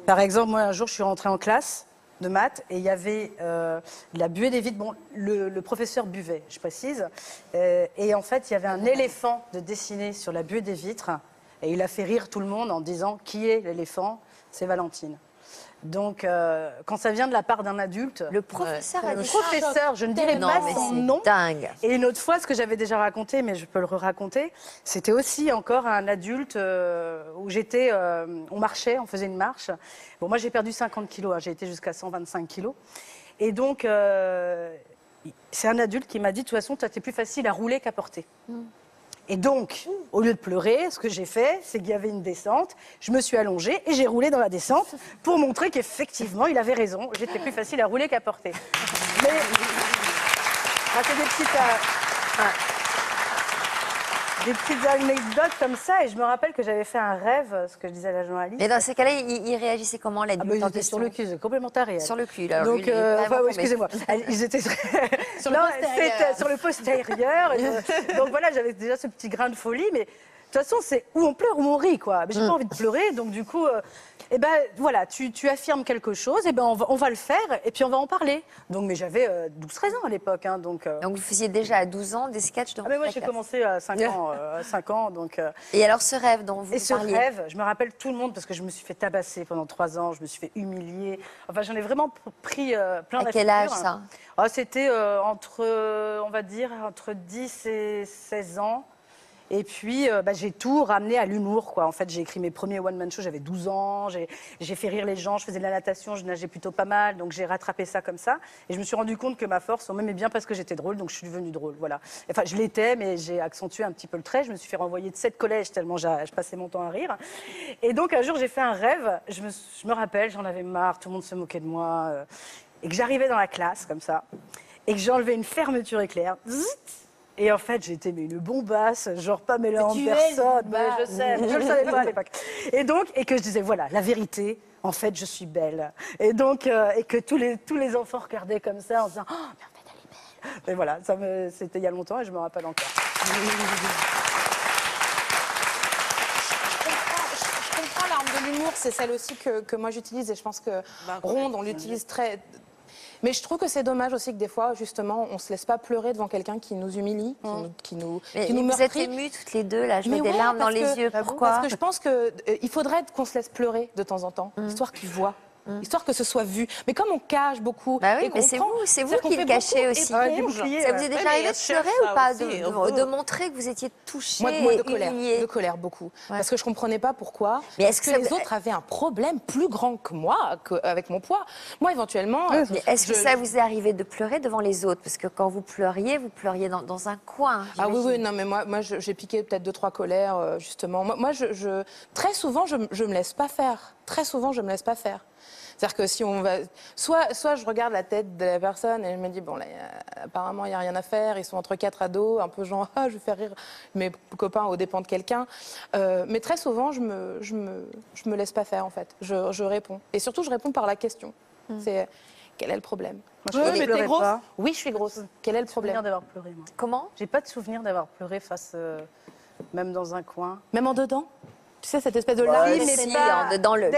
Par exemple, moi, un jour, je suis rentrée en classe de maths et il y avait la buée des vitres. Bon, le professeur buvait, je précise. Et en fait, il y avait un éléphant de dessiné sur la buée des vitres. Et il a fait rire tout le monde en disant qui est l'éléphant? C'est Valentine. Donc, quand ça vient de la part d'un adulte... Le professeur a dit ça. Professeur, je ne dirais pas son nom. Dingue. Et une autre fois, ce que j'avais déjà raconté, mais je peux le raconter, c'était aussi encore un adulte où j'étais... on marchait, on faisait une marche. Bon, moi, j'ai perdu 50 kilos, hein, j'ai été jusqu'à 125 kilos. Et donc, c'est un adulte qui m'a dit, de toute façon, toi, t'es plus facile à rouler qu'à porter. Et donc, au lieu de pleurer, ce que j'ai fait, c'est qu'il y avait une descente. Je me suis allongée et j'ai roulé dans la descente pour montrer qu'effectivement, il avait raison. J'étais plus facile à rouler qu'à porter. Mais c'est des petites anecdotes comme ça. Et je me rappelle que j'avais fait un rêve, ce que je disais à la journaliste. Et dans ces cas-là, il réagissait comment, l'adulte Ils étaient sur le cul, c'est complètement taré. Sur le cul, alors. Donc, excusez-moi. Ils étaient sur le postérieur. Donc voilà, j'avais déjà ce petit grain de folie, mais de toute façon, c'est où on pleure ou on rit, quoi. Mais j'ai pas envie de pleurer, donc du coup, voilà, tu affirmes quelque chose, on va le faire, et puis on va en parler. Donc, mais j'avais 12-13 ans à l'époque, hein, donc vous faisiez déjà à 12 ans des sketchs de... Ah, mais moi, j'ai commencé à 5 ans, donc... Et alors, ce rêve dont vous parliez? Ce rêve, je me rappelle tout le monde, parce que je me suis fait tabasser pendant 3 ans, je me suis fait humilier. Enfin, j'en ai vraiment pris plein la figure. À quel âge, ça? C'était on va dire, entre 10 et 16 ans. Et puis, j'ai tout ramené à l'humour, quoi. En fait, j'ai écrit mes premiers one-man shows, j'avais 12 ans, j'ai fait rire les gens, je faisais de la natation, je nageais plutôt pas mal, donc j'ai rattrapé ça comme ça. Et je me suis rendu compte que ma force, on m'aimait bien parce que j'étais drôle, donc je suis devenue drôle, voilà. Enfin, je l'étais, mais j'ai accentué un petit peu le trait. Je me suis fait renvoyer de 7 collèges tellement je passais mon temps à rire. Et donc, un jour, j'ai fait un rêve, je me rappelle, j'en avais marre, tout le monde se moquait de moi, et que j'arrivais dans la classe, comme ça, et que j'enlevais une fermeture éclair, Et en fait, j'étais une bombasse, genre pas mêlée en personne. Mais je sais, je le savais pas à l'époque. Et que je disais, voilà, la vérité, en fait, je suis belle. Et donc, et que tous les enfants regardaient comme ça en se disant, oh, mais en fait, elle est belle. Et voilà, c'était il y a longtemps et je me rappelle encore. Je comprends l'arme de l'humour, c'est celle aussi que moi j'utilise et je pense que Ronde, on l'utilise très... Mais je trouve que c'est dommage aussi que des fois, justement, on se laisse pas pleurer devant quelqu'un qui nous humilie, qui nous meurtrit. Vous êtes émues toutes les deux, là, je mets des larmes dans les yeux. Pourquoi? Parce que je pense qu'il faudrait qu'on se laisse pleurer de temps en temps, histoire qu'ils voient. Histoire que ce soit vu. Mais comme on cache beaucoup... Bah oui, mais c'est vous qui le cachez aussi. Ça vous est déjà arrivé de pleurer ou pas, de montrer que vous étiez touchée et humiliée? De colère, beaucoup. Parce que je comprenais pas pourquoi. Mais est-ce que les autres avaient un problème plus grand que moi, avec mon poids? Moi, éventuellement... Mais est-ce que ça vous est arrivé de pleurer devant les autres? Parce que quand vous pleuriez dans un coin. Ah oui, non, mais moi j'ai piqué peut-être 2-3 colères, justement. Moi, très souvent, je me laisse pas faire. Très souvent, je me laisse pas faire. C'est-à-dire que si on va... Soit je regarde la tête de la personne et je me dis, bon, là, apparemment, il n'y a rien à faire. Ils sont entre 4 ados, un peu genre, je vais faire rire mes copains aux dépens de quelqu'un. Mais très souvent, je me laisse pas faire, en fait. Je réponds. Et surtout, je réponds par la question. C'est, quel est le problème? Mais t'es grosse? Oui, je suis grosse. Quel est le problème? J'ai pas de souvenir d'avoir pleuré, moi. Comment? J'ai pas de souvenir d'avoir pleuré face... même dans un coin. Même en dedans? Tu sais, cette espèce de larme, mais pas dans le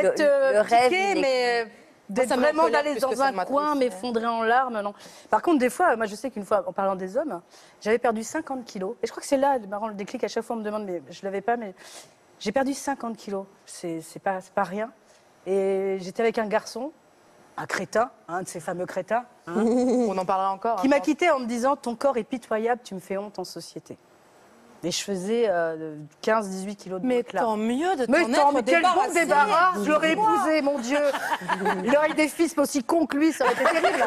rêve. Mais d'être vraiment d'aller dans un coin, m'effondrer en larmes, non. Par contre, des fois, moi, je sais qu'une fois, en parlant des hommes, j'avais perdu 50 kilos. Et je crois que c'est là, marrant, le déclic, à chaque fois, on me demande, mais je l'avais pas, mais j'ai perdu 50 kilos. C'est pas rien. Et j'étais avec un garçon, un crétin, un de ces fameux crétins. On en parlera encore. Qui m'a quitté en me disant, ton corps est pitoyable, tu me fais honte en société. Et je faisais 15-18 kilos de mais là. Tant mieux de t'en être quel bon débarras. Je l'aurais épousé, mon Dieu. Il aurait eu des fils aussi cons que lui, ça aurait été terrible.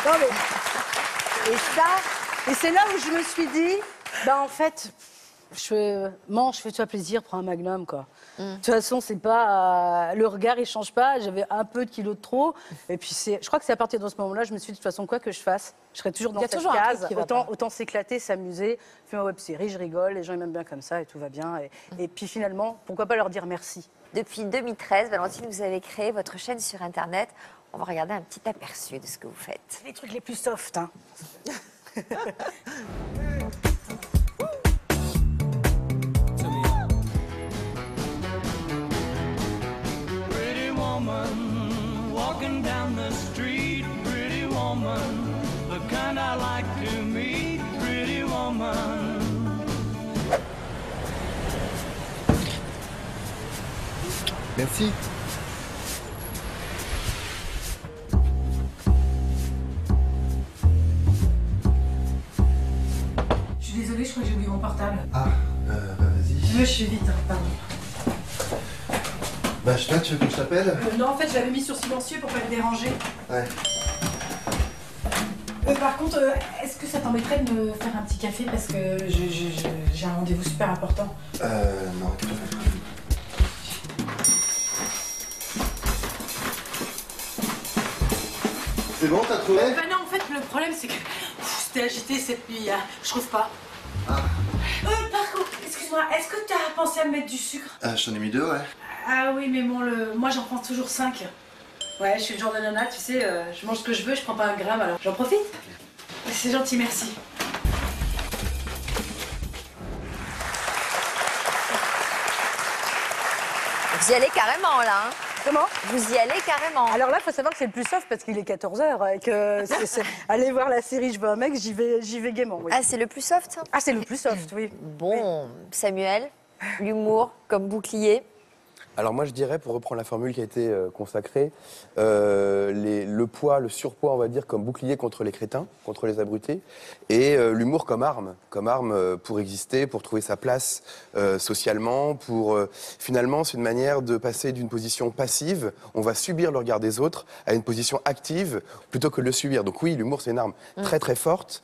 Non, mais... Et c'est là où je me suis dit, en fait, fais-toi plaisir, prends un Magnum, quoi. De toute façon, c'est pas le regard, il change pas. J'avais un peu de kilos de trop, et puis je crois que c'est à partir de ce moment-là, je me suis dit de toute façon, quoi que je fasse, je serai toujours dans cette case. Autant s'éclater, s'amuser, faire ma web série, je rigole, les gens ils m'aiment bien comme ça et tout va bien. Et puis finalement, pourquoi pas leur dire merci. Depuis 2013, Valentine, vous avez créé votre chaîne sur Internet. On va regarder un petit aperçu de ce que vous faites. C'est les trucs les plus soft, hein. Walking down the street, pretty woman, the kind I like to meet, pretty woman. Merci. Je suis désolée, je crois que j'ai oublié mon portable. Ah, vas-y. Moi, je suis vite, pardon. Bah, je sais pas, tu veux que je t'appelle? Non, en fait, je l'avais mis sur silencieux pour pas le déranger. Ouais. Par contre, est-ce que ça t'embêterait de me faire un petit café parce que j'ai un rendez-vous super important? Non, tout à fait. C'est bon, t'as trouvé? Bah non, en fait, le problème, c'est que c'était agité cette nuit, je trouve pas. Ah. Par contre, excuse-moi, est-ce que t'as pensé à me mettre du sucre? Je t'en ai mis 2, ouais. Ah oui, mais bon, moi j'en prends toujours 5. Ouais, je suis le genre de nana, tu sais, je mange ce que je veux, je prends pas un gramme, alors j'en profite. C'est gentil, merci. Vous y allez carrément, là, hein? Comment? Vous y allez carrément. Alors là, il faut savoir que c'est le plus soft parce qu'il est 14h et que allez voir la série Je veux un mec, j'y vais gaiement. Oui. Ah, c'est le plus soft, ça? Ah, c'est le plus soft, oui. Bon, oui. Samuel, l'humour comme bouclier. Alors moi je dirais, pour reprendre la formule qui a été consacrée, le poids, le surpoids on va dire comme bouclier contre les crétins, contre les abrutis, et l'humour comme arme pour exister, pour trouver sa place socialement, finalement c'est une manière de passer d'une position passive, on va subir le regard des autres, à une position active plutôt que de le subir. Donc oui, l'humour c'est une arme très très forte.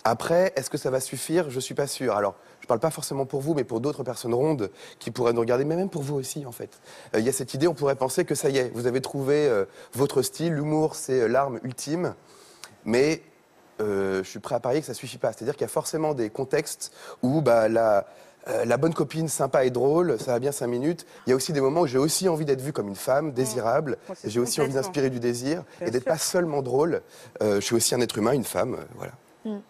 Après, est-ce que ça va suffire? Je suis pas sûr. Alors, je parle pas forcément pour vous, mais pour d'autres personnes rondes qui pourraient nous regarder, mais même pour vous aussi, en fait. Il y a cette idée, on pourrait penser que ça y est, vous avez trouvé votre style, l'humour, c'est l'arme ultime, mais je suis prêt à parier que ça suffit pas. C'est-à-dire qu'il y a forcément des contextes où la bonne copine sympa et drôle, ça va bien 5 minutes. Il y a aussi des moments où j'ai aussi envie d'être vue comme une femme désirable. J'ai aussi envie d'inspirer du désir et d'être pas seulement drôle. Je suis aussi un être humain, une femme, voilà.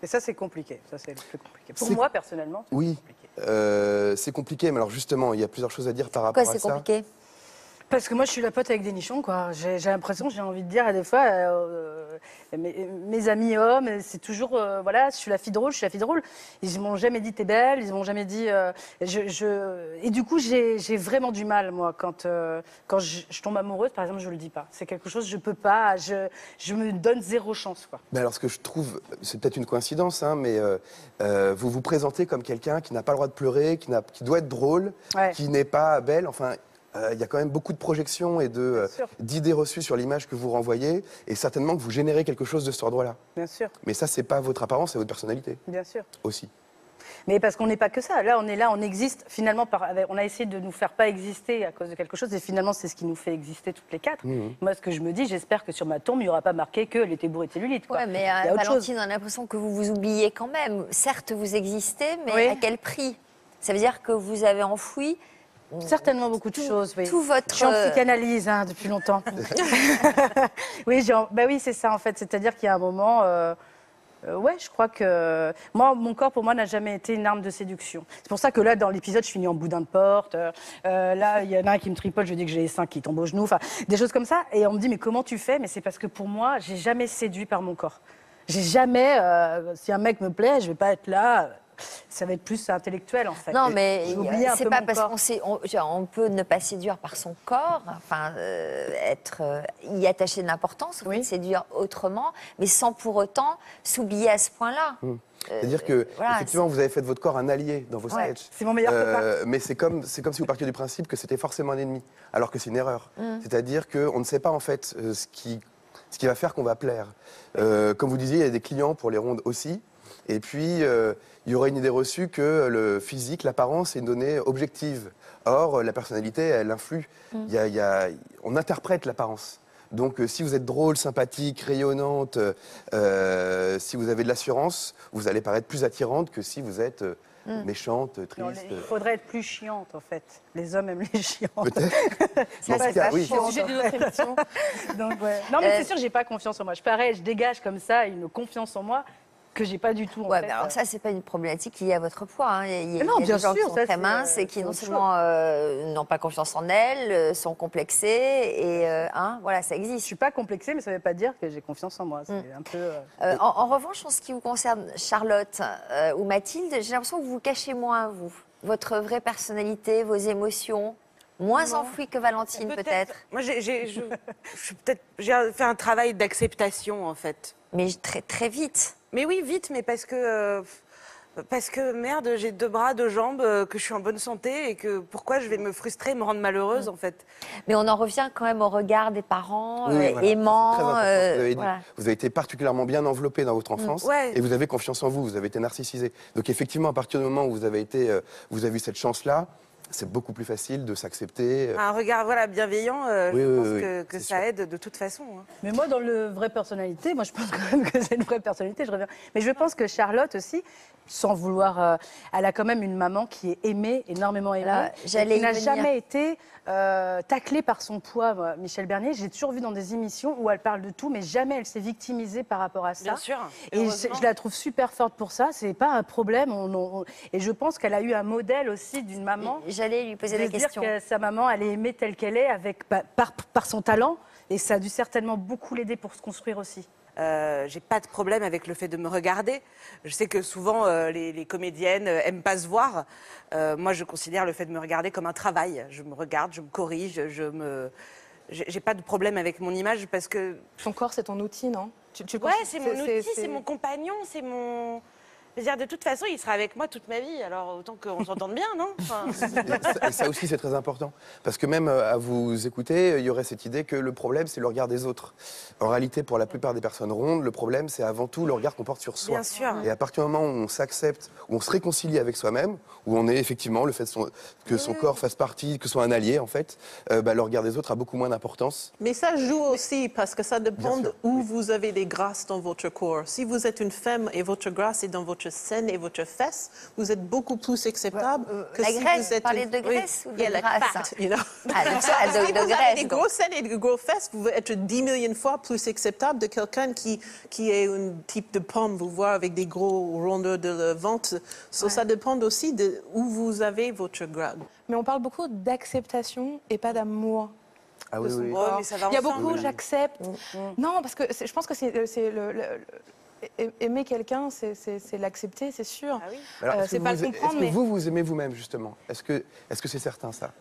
Et ça, c'est compliqué. Ça, c'est le plus compliqué. Pour moi, personnellement, c'est compliqué. C'est compliqué, mais alors justement, il y a plusieurs choses à dire par rapport à ça. Pourquoi c'est compliqué? Parce que moi, je suis la pote avec des nichons, quoi. J'ai l'impression, j'ai envie de dire, à des fois, mes amis hommes, c'est toujours, voilà, je suis la fille drôle, je suis la fille drôle. Ils m'ont jamais dit t'es belle, ils m'ont jamais dit. Et du coup, j'ai vraiment du mal, moi, quand je tombe amoureuse, par exemple, je le dis pas. C'est quelque chose, je peux pas, je me donne 0 chance, quoi. Mais alors, ce que je trouve, c'est peut-être une coïncidence, hein, mais vous vous présentez comme quelqu'un qui n'a pas le droit de pleurer, qui doit être drôle, qui n'est pas belle, enfin. Il y a quand même beaucoup de projections et d'idées reçues sur l'image que vous renvoyez, et certainement que vous générez quelque chose de cet ordre-là. Bien sûr. Mais ça, c'est pas votre apparence, c'est votre personnalité. Bien sûr. Aussi. Mais parce qu'on n'est pas que ça. Là, on existe. Finalement, on a essayé de nous faire pas exister à cause de quelque chose, et finalement, c'est ce qui nous fait exister toutes les 4. Moi, ce que je me dis, j'espère que sur ma tombe, il n'y aura pas marqué qu'elle était bourrée de cellulite. Ouais, mais Valentine, on a l'impression que vous vous oubliez quand même. Certes, vous existez, mais à quel prix? Ça veut dire que vous avez enfoui. Certainement beaucoup de choses, oui. Tout votre... Je suis en psychanalyse depuis longtemps. Oui, c'est ça en fait. C'est-à-dire qu'il y a un moment, je crois que mon corps pour moi n'a jamais été une arme de séduction. C'est pour ça que là, dans l'épisode, je finis en boudin de porte. Là, il y en a un qui me tripote, je dis que j'ai les seins qui tombent aux genoux, enfin des choses comme ça. Et on me dit mais comment tu fais? Mais c'est parce que pour moi, j'ai jamais séduit par mon corps. J'ai jamais, si un mec me plaît, je vais pas être là. Ça va être plus intellectuel en fait. Non, mais c'est pas parce qu'on peut ne pas séduire par son corps, enfin y attacher de l'importance, séduire autrement, mais sans pour autant s'oublier à ce point-là. C'est-à-dire que effectivement, vous avez fait de votre corps un allié dans vos sketchs. C'est mon meilleur copain. Mais c'est comme si vous partiez du principe que c'était forcément un ennemi, alors que c'est une erreur. C'est-à-dire qu'on ne sait pas en fait ce qui va faire qu'on va plaire. Comme vous disiez, il y a des clients pour les rondes aussi. Et puis, il y aurait une idée reçue que le physique, l'apparence, est une donnée objective. Or, la personnalité, elle influe. On interprète l'apparence. Donc, si vous êtes drôle, sympathique, rayonnante, si vous avez de l'assurance, vous allez paraître plus attirante que si vous êtes méchante, triste. Non, il faudrait être plus chiante, en fait. Les hommes aiment les chiantes. Peut-être. C'est le sujet d'une autre émission. Donc, Non, mais c'est sûr, j'ai pas confiance en moi. Je dégage comme ça une confiance en moi que j'ai pas du tout en fait. Mais alors ça, c'est pas une problématique liée à votre poids. Hein. Il y a non, des bien gens sûr, qui sont très minces et qui non seulement n'ont pas confiance en elles, sont complexées et voilà, ça existe. Je suis pas complexée, mais ça veut pas dire que j'ai confiance en moi. C'est un peu. En revanche, en ce qui vous concerne, Charlotte ou Mathilde, j'ai l'impression que vous vous cachez moins, vous, votre vraie personnalité, vos émotions. Moins enfouies que Valentine, peut-être. Moi, j'ai fait un travail d'acceptation, en fait. Mais très, très vite. Mais oui, vite, mais parce que merde, j'ai 2 bras, 2 jambes, que je suis en bonne santé et que pourquoi je vais me frustrer, me rendre malheureuse, en fait. Mais on en revient quand même au regard des parents, voilà, aimants. Vous avez été particulièrement bien enveloppé dans votre enfance et vous avez confiance en vous, vous avez été narcissisé. Donc effectivement, à partir du moment où vous avez eu cette chance-là, c'est beaucoup plus facile de s'accepter. Un regard bienveillant, je pense que ça aide de toute façon. Hein. Mais moi, dans le vraie personnalité, moi je pense quand même que c'est une vraie personnalité, je reviens. Mais je pense que Charlotte aussi, sans vouloir... elle a quand même une maman qui est aimée, énormément aimée, qui n'a jamais été taclée par son poids, moi, Michel Bernier. J'ai toujours vu dans des émissions où elle parle de tout, mais jamais elle s'est victimisée par rapport à ça. Bien sûr. Et je la trouve super forte pour ça, c'est pas un problème. Et je pense qu'elle a eu un modèle aussi d'une maman... J'allais lui poser la question. Dire que sa maman, elle est aimée telle qu'elle est, par son talent, et ça a dû certainement beaucoup l'aider pour se construire aussi. J'ai pas de problème avec le fait de me regarder. Je sais que souvent les comédiennes aiment pas se voir. Moi, je considère le fait de me regarder comme un travail. Je me regarde, je me corrige, j'ai pas de problème avec mon image parce que... Ton corps, c'est ton outil, non Ouais, c'est mon outil, c'est mon compagnon, c'est mon... C'est-à-dire, de toute façon, il sera avec moi toute ma vie, alors autant qu'on s'entende bien, non? Ça aussi, c'est très important. Parce que même à vous écouter, il y aurait cette idée que le problème, c'est le regard des autres. En réalité, pour la plupart des personnes rondes, le problème, c'est avant tout le regard qu'on porte sur soi. Bien sûr. Et à partir du moment où on s'accepte, où on se réconcilie avec soi-même, où on est effectivement le fait que son corps fasse partie, que ce soit un allié, en fait, le regard des autres a beaucoup moins d'importance. Mais ça joue aussi parce que ça dépend où vous avez des grâces dans votre corps. Si vous êtes une femme et votre grâce est dans votre sein et votre fesse, vous êtes beaucoup plus acceptable que la si graisse, vous êtes... parler de graisse ou de la grâce? fat, you know. Ah, Si de vous graisse. avez des gros seins et des gros fesses, vous êtes 10 millions de fois plus acceptable de quelqu'un qui est un type de pomme, vous voyez, avec des gros rondeurs de ventre. Ça dépend aussi de où vous avez votre grade. Mais on parle beaucoup d'acceptation et pas d'amour. Ah oui, oui. Mais ça va Il y a ensemble. beaucoup, j'accepte. Non, parce que je pense que aimer quelqu'un, c'est l'accepter, c'est sûr. Ah oui. Alors, c'est pas le comprendre, est-ce mais... que vous aimez vous-même, justement? Est-ce que c'est certain, ça?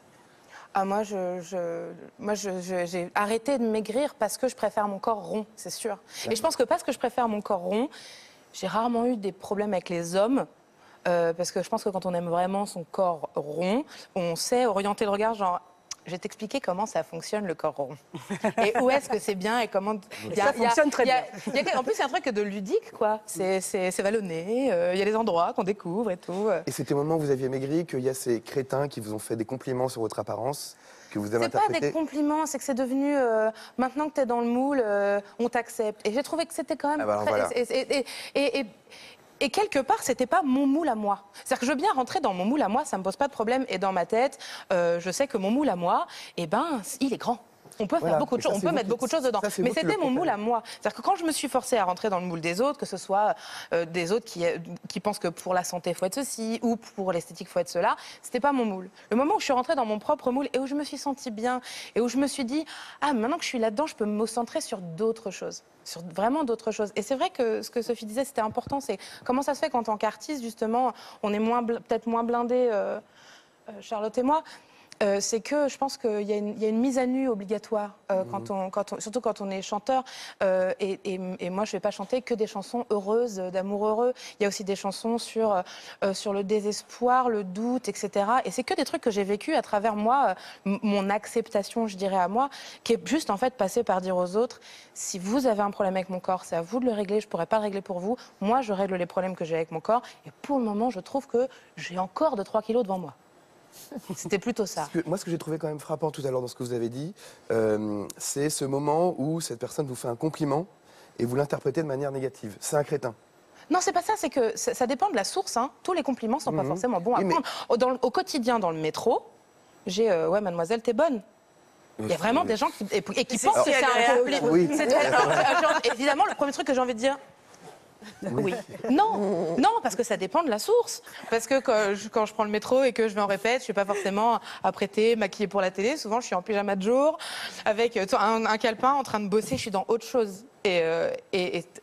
Ah, moi, j'ai arrêté de maigrir parce que je préfère mon corps rond, c'est sûr. Et je pense que parce que je préfère mon corps rond, j'ai rarement eu des problèmes avec les hommes. Parce que je pense que quand on aime vraiment son corps rond, on sait orienter le regard, genre... Je vais t'expliquer comment ça fonctionne, le corps rond. Et où est-ce que c'est bien et comment... Ça fonctionne très bien. En plus, il y a un truc de ludique, quoi. C'est vallonné, il y a des endroits qu'on découvre et tout. Et c'était au moment où vous aviez maigri qu'il y a ces crétins qui vous ont fait des compliments sur votre apparence, que vous avez interprété? C'est pas des compliments, c'est que c'est devenu... maintenant que tu es dans le moule, on t'accepte. Et j'ai trouvé que c'était quand même... Voilà. Et quelque part, c'était pas mon moule à moi. C'est-à-dire que je veux bien rentrer dans mon moule à moi, ça me pose pas de problème. Et dans ma tête, je sais que mon moule à moi, il est grand. On peut faire beaucoup de choses, on peut mettre beaucoup de choses dedans. Mais c'était mon moule à moi. C'est-à-dire que quand je me suis forcée à rentrer dans le moule des autres, que ce soit des autres qui pensent que pour la santé, il faut être ceci, ou pour l'esthétique, il faut être cela, c'était pas mon moule. Le moment où je suis rentrée dans mon propre moule et où je me suis sentie bien, et où je me suis dit, ah, maintenant que je suis là-dedans, je peux me centrer sur d'autres choses. Sur vraiment d'autres choses. Et c'est vrai que ce que Sophie disait, c'était important. C'est comment ça se fait qu'en tant qu'artiste, justement, on est peut-être moins blindés, Charlotte et moi. C'est que je pense qu'il y a une mise à nu obligatoire, surtout quand on est chanteur. Et moi, je ne vais pas chanter que des chansons heureuses, d'amour heureux. Il y a aussi des chansons sur le désespoir, le doute, etc. Et c'est que des trucs que j'ai vécu à travers moi, mon acceptation, je dirais, à moi, qui est juste en fait passée par dire aux autres, si vous avez un problème avec mon corps, c'est à vous de le régler, je ne pourrais pas le régler pour vous. Moi, je règle les problèmes que j'ai avec mon corps. Et pour le moment, je trouve que j'ai encore 2-3 kilos devant moi. C'était plutôt ça. Moi, ce que j'ai trouvé quand même frappant tout à l'heure dans ce que vous avez dit, c'est ce moment où cette personne vous fait un compliment et vous l'interprétez de manière négative. C'est un crétin. Non, c'est pas ça, c'est que ça dépend de la source. Hein. Tous les compliments sont pas forcément bons à prendre. Au quotidien, dans le métro, j'ai ouais, mademoiselle, t'es bonne. Il y a vraiment des gens qui pensent que c'est un compliment. Oui. Évidemment, le premier truc que j'ai envie de dire. Oui. Non, parce que ça dépend de la source. Parce que quand je prends le métro et que je vais en répète, je suis pas forcément apprêtée, maquillée pour la télé. Souvent, je suis en pyjama de jour, avec un calepin, en train de bosser. Je suis dans autre chose. Et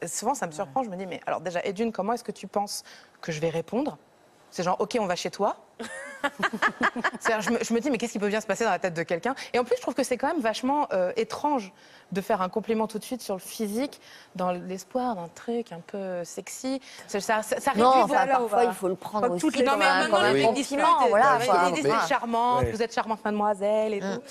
souvent, ça me surprend. Je me dis, mais alors déjà, Edwin, comment est-ce que tu penses que je vais répondre? C'est genre, OK, on va chez toi. Je me dis, mais qu'est-ce qui peut bien se passer dans la tête de quelqu'un? Et en plus, je trouve que c'est quand même vachement étrange de faire un compliment tout de suite sur le physique, dans l'espoir d'un truc un peu sexy. Ça réduit... Non, enfin, parfois, il faut le prendre aussi comme un compliment. Voilà, c'est charmante, vous êtes charmante, mademoiselle, et tout.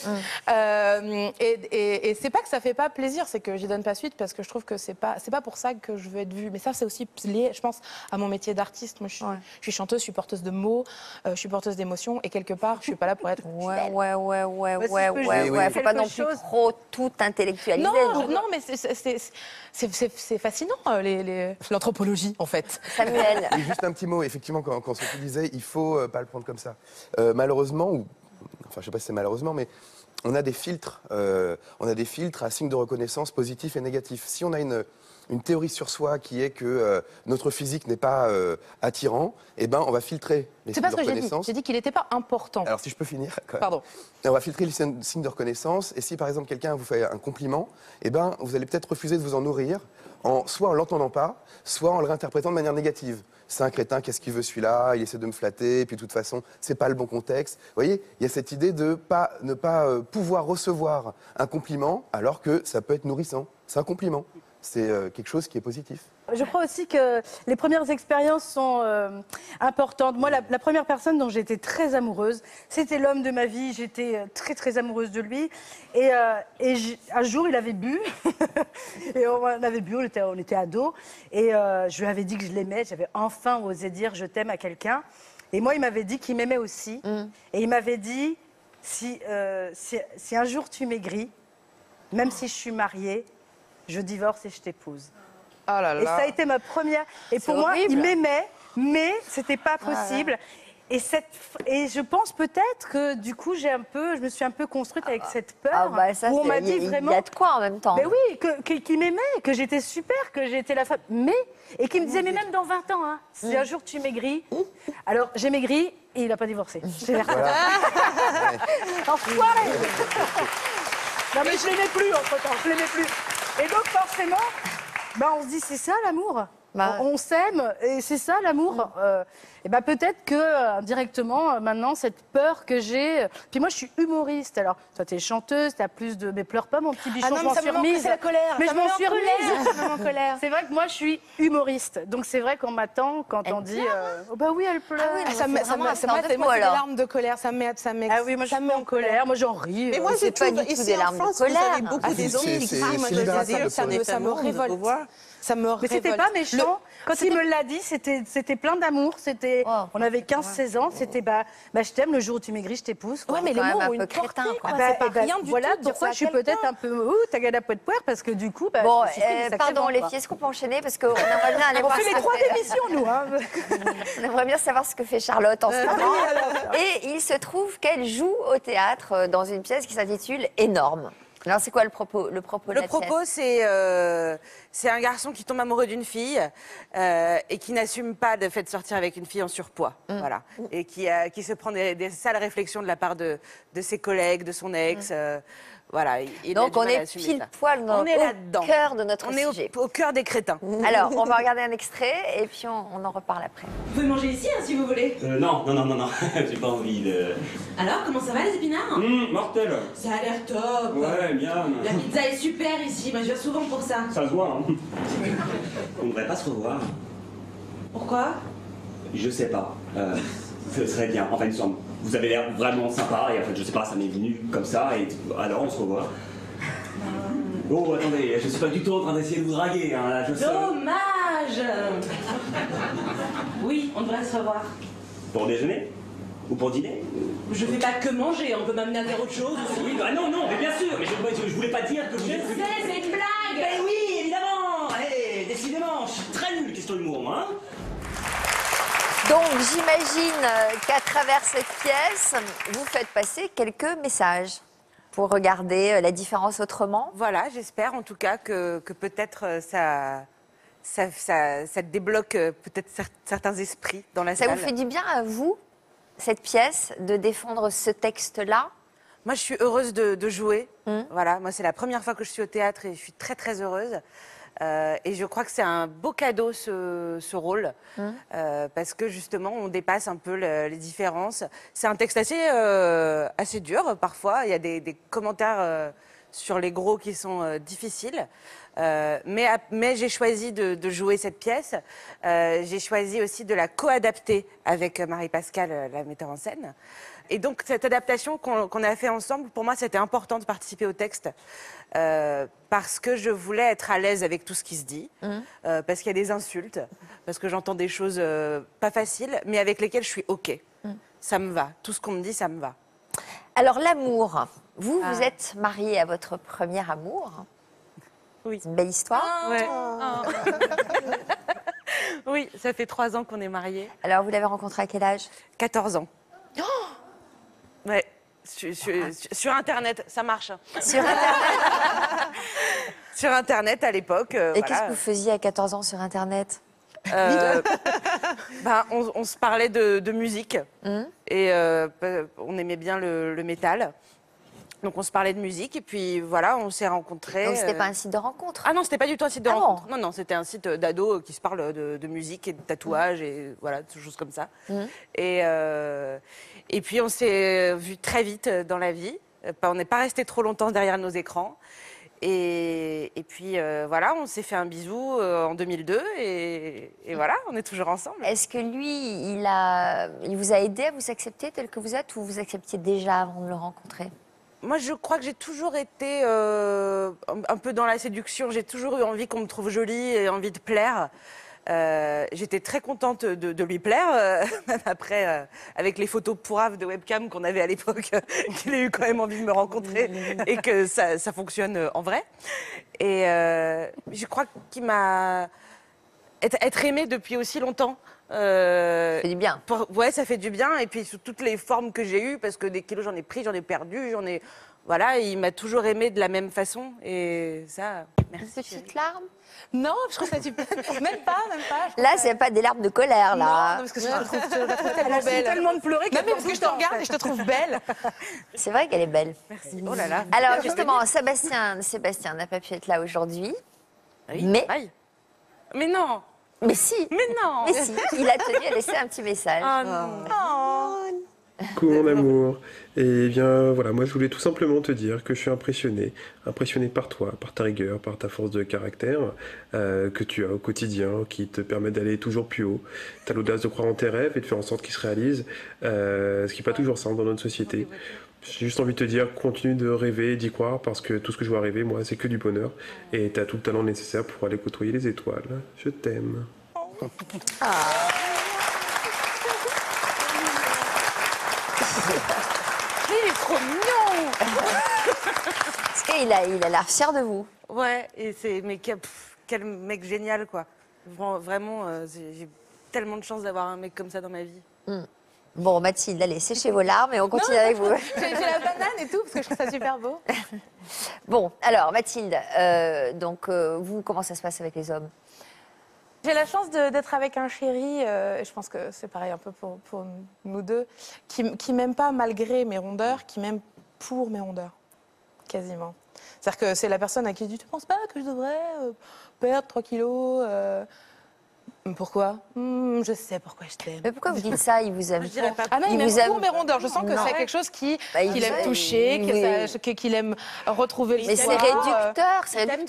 Et c'est pas que ça fait pas plaisir, c'est que j'y donne pas suite, parce que je trouve que c'est pas pour ça que je veux être vue. Mais ça, c'est aussi lié, je pense, à mon métier d'artiste. Moi, je suis chanteuse, je suis porteuse de mots, je suis porteuse d'émotions, et quelque part, je suis pas là pour être... Ouais. Faut pas non plus trop tout intellectualiser. Non, mais c'est fascinant, l'anthropologie, en fait. Samuel. Et juste un petit mot, effectivement, quand Sophie disait, il faut pas le prendre comme ça. Malheureusement, enfin, je sais pas si c'est malheureusement, mais on a des filtres à signes de reconnaissance positifs et négatifs. Si on a une théorie sur soi qui est que notre physique n'est pas attirant, eh ben, on va filtrer les signes de reconnaissance. C'est pas ce que j'ai dit. J'ai dit qu'il n'était pas important. Alors, si je peux finir, quand même. Pardon. On va filtrer les signes de reconnaissance. Et si, par exemple, quelqu'un vous fait un compliment, eh ben, vous allez peut-être refuser de vous en nourrir, soit en l'entendant pas, soit en le réinterprétant de manière négative. C'est un crétin, qu'est-ce qu'il veut celui-là? Il essaie de me flatter, et puis de toute façon, c'est pas le bon contexte. Vous voyez, il y a cette idée de ne pas pouvoir recevoir un compliment, alors que ça peut être nourrissant. C'est un compliment. c'est quelque chose qui est positif. Je crois aussi que les premières expériences sont importantes. Moi, la première personne dont j'étais très amoureuse, c'était l'homme de ma vie. J'étais très, très amoureuse de lui. Et un jour, il avait bu. Et on avait bu, on était ados. Et je lui avais dit que je l'aimais. J'avais enfin osé dire « je t'aime » à quelqu'un. Et moi, il m'avait dit qu'il m'aimait aussi. Et il m'avait dit si un jour tu maigris, même si je suis mariée, je divorce et je t'épouse. Oh là là. Et ça a été ma première. Et pour moi, il m'aimait, mais c'était pas possible. Et je pense peut-être que du coup, je me suis un peu construite avec cette peur. Où on m'a dit vraiment. Il y a de quoi en même temps. Mais oui, qu'il m'aimait, que j'étais super, que j'étais la femme. Et qu'il me disait, mais même dans 20 ans, hein, si un jour tu maigris. Alors, j'ai maigri et il n'a pas divorcé. Voilà. Enfoiré. Non, mais je l'aimais plus entre-temps, je l'aimais plus. Et donc, forcément, on se dit, c'est ça l'amour. On s'aime et c'est ça l'amour. Et peut-être que indirectement maintenant cette peur que j'ai. Puis moi je suis humoriste. Alors toi t'es chanteuse, t'as plus de. Mais pleure pas mon petit bichon. Je m'en suis remise. C'est la colère. Mais je m'en suis remise. C'est vrai que moi je suis humoriste. Donc c'est vrai qu'on m'attend quand on dit. Bah oui elle pleure. Ça me met des larmes de colère. Ça me Ah oui moi je me mets en colère. Moi j'en ris. Mais moi c'est pas du tout des larmes de colère. Vous avez beaucoup des hommes qui crient. Moi je veux dire ça me révolte. Mais c'était pas méchant. Quand il me l'a dit, c'était plein d'amour. On avait 15-16 ans. C'était je t'aime, le jour où tu maigris, je t'épouse. Ouais, mais les mots ont une portée. C'est pas rien du tout. Voilà pourquoi je suis peut-être un peu tagada poète poire parce que du coup. Bon, pardon les filles, est-ce qu'on peut enchaîner parce qu'on aimerait bien aller voir. On fait les 3 émissions nous. On aimerait bien savoir ce que fait Charlotte en ce moment. Et il se trouve qu'elle joue au théâtre dans une pièce qui s'intitule Énorme. Alors, c'est quoi le propos de la pièce ? Le propos, c'est un garçon qui tombe amoureux d'une fille et qui n'assume pas le fait de sortir avec une fille en surpoids. Voilà. Et qui se prend des sales réflexions de la part de ses collègues, de son ex. Voilà. Donc, on est pile poil au cœur de notre sujet. On est au cœur des crétins. Alors, on va regarder un extrait et puis on en reparle après. Vous pouvez manger ici, si vous voulez. Non, j'ai pas envie de... Alors, comment ça va les épinards Mortel. Ça a l'air top. Ouais, bien. La pizza est super ici, moi je viens souvent pour ça. Ça se voit, hein. On devrait pas se revoir. Pourquoi? Je sais pas. Ce serait bien. Enfin, vous avez l'air vraiment sympa et en fait, je sais pas, ça m'est venu comme ça et alors on se revoit. Oh, attendez, je suis pas du tout en train d'essayer de vous draguer. Hein, là, Dommage. Oui, on devrait se revoir. Pour déjeuner? Ou pour dîner? Je fais pas que manger, on peut m'amener à faire autre chose. Oui, non, mais bien sûr, mais je voulais pas dire que vous... Je sais, c'est une blague. Mais oui, évidemment. Allez, décidément, je suis très nul question d'humour, moi. Hein. Donc, j'imagine qu'à travers cette pièce, vous faites passer quelques messages pour regarder la différence autrement. Voilà, j'espère en tout cas que peut-être ça débloque peut-être certains esprits dans la salle. Ça vous fait du bien à vous, cette pièce, de défendre ce texte-là? Moi, je suis heureuse de jouer. Voilà, moi, c'est la première fois que je suis au théâtre et je suis très, très heureuse. Et je crois que c'est un beau cadeau, ce rôle, parce que justement, on dépasse un peu les différences. C'est un texte assez dur, parfois. Il y a des commentaires sur les gros qui sont difficiles. Mais j'ai choisi de jouer cette pièce. J'ai choisi aussi de la co-adapter avec Marie-Pascale, la metteur en scène. Et donc, cette adaptation qu'on a fait ensemble, pour moi, c'était important de participer au texte parce que je voulais être à l'aise avec tout ce qui se dit, parce qu'il y a des insultes, parce que j'entends des choses pas faciles, mais avec lesquelles je suis OK. Ça me va. Tout ce qu'on me dit, ça me va. Alors, l'amour. Vous êtes mariée à votre premier amour. Oui. C'est une belle histoire. Ouais. Oui, ça fait 3 ans qu'on est mariés. Alors, vous l'avez rencontré à quel âge? 14 ans. Oh ouais. Sur Internet, ça marche. Sur Internet. Sur Internet, à l'époque. Et qu'est-ce que vous faisiez à 14 ans sur Internet? On se parlait de musique. Et on aimait bien le métal. Donc on se parlait de musique et puis voilà, on s'est rencontrés. Donc c'était pas un site de rencontre? Ah non, c'était pas du tout un site de rencontre. Non, c'était un site d'ados qui se parlent de musique et de tatouage et voilà, des choses comme ça. Et puis on s'est vus très vite dans la vie. On n'est pas resté trop longtemps derrière nos écrans. Et puis voilà, on s'est fait un bisou en 2002 et voilà, on est toujours ensemble. Est-ce que lui, il vous a aidé à vous accepter tel que vous êtes ou vous acceptiez déjà avant de le rencontrer? Moi, je crois que j'ai toujours été un peu dans la séduction. J'ai toujours eu envie qu'on me trouve jolie et envie de plaire. J'étais très contente de lui plaire, même après, avec les photos pourraves de webcam qu'on avait à l'époque, qu'il ait eu quand même envie de me rencontrer et que ça fonctionne en vrai. Et je crois qu'il m'a... Être aimé depuis aussi longtemps. Ça fait du bien. Ouais, ça fait du bien. Et puis sous toutes les formes que j'ai eues, parce que des kilos j'en ai pris, j'en ai perdu, Voilà, il m'a toujours aimé de la même façon. Et ça, merci. Une petite larme? Non, je trouve ça super. Même pas. Là, c'est pas des larmes de colère, là. Non, parce que je la trouve tellement belle. tellement de pleurer Non, mais parce que je te regarde et je te trouve belle. C'est vrai qu'elle est belle. Merci. Oh là là. Alors, justement, Sébastien n'a pas pu être là aujourd'hui. Oui, Mais... Mais non. Mais si. Mais non. Mais si. Il a tenu à laisser un petit message. Oh non. Coucou mon amour. Et bien voilà, moi je voulais tout simplement te dire que je suis impressionné par toi, par ta rigueur, par ta force de caractère que tu as au quotidien, qui te permet d'aller toujours plus haut. Tu as l'audace de croire en tes rêves et de faire en sorte qu'ils se réalisent, ce qui n'est pas toujours simple dans notre société. J'ai juste envie de te dire, continue de rêver, d'y croire, parce que tout ce que je vois arriver, moi, c'est que du bonheur. Et tu as tout le talent nécessaire pour aller côtoyer les étoiles. Je t'aime. Il est trop mignon. Parce qu'il a l'air fier de vous. Ouais, et mais quel mec génial, quoi. Vraiment, j'ai tellement de chance d'avoir un mec comme ça dans ma vie. Bon, Mathilde, allez, séchez vos larmes et on continue avec vous. J'ai la banane et tout, parce que je trouve ça super beau. Bon, alors, Mathilde, vous, comment ça se passe avec les hommes? J'ai la chance d'être avec un chéri, et je pense que c'est pareil un peu pour nous deux, qui m'aime pas malgré mes rondeurs, qui m'aime pour mes rondeurs, quasiment. C'est-à-dire que c'est la personne à qui je dis, tu penses pas que je devrais perdre 3 kilos Pourquoi Je sais pourquoi je t'aime. Mais pourquoi vous dites ça? Il vous aime pas. Ah non, il m'aime pour mes rondeurs. Je sens que c'est quelque chose qu'il aime toucher, qu'il aime retrouver le Mais c'est réducteur,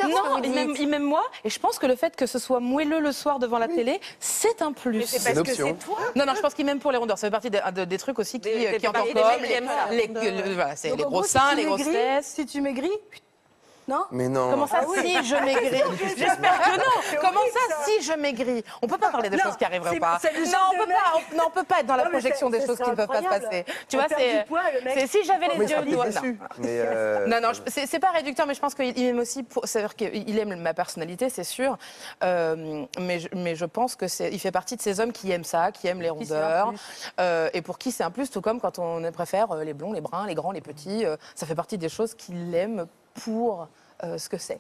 Non, il m'aime moi. Et je pense que le fait que ce soit moelleux le soir devant la télé, c'est un plus. Mais c'est parce que c'est toi. Non, je pense qu'il m'aime pour les rondeurs. Ça fait partie des trucs aussi qui en comme les gros seins, les grosses fesses. Si tu maigris... Non? Mais non. Comment ça, si je maigris? J'espère que non. Comment ça, si je maigris? On peut pas parler de choses qui arriveront pas. Non, on peut pas être dans la projection des choses qui ne peuvent pas se passer. Tu vois, c'est si j'avais les yeux noirs. Non, c'est pas réducteur, mais je pense qu'il aime aussi. C'est-à-dire qu'il aime ma personnalité, c'est sûr. Mais je pense que il fait partie de ces hommes qui aiment ça, qui aiment les rondeurs, et pour qui c'est un plus. Tout comme quand on préfère les blonds, les bruns, les grands, les petits. Ça fait partie des choses qu'il aime pour ce que c'est.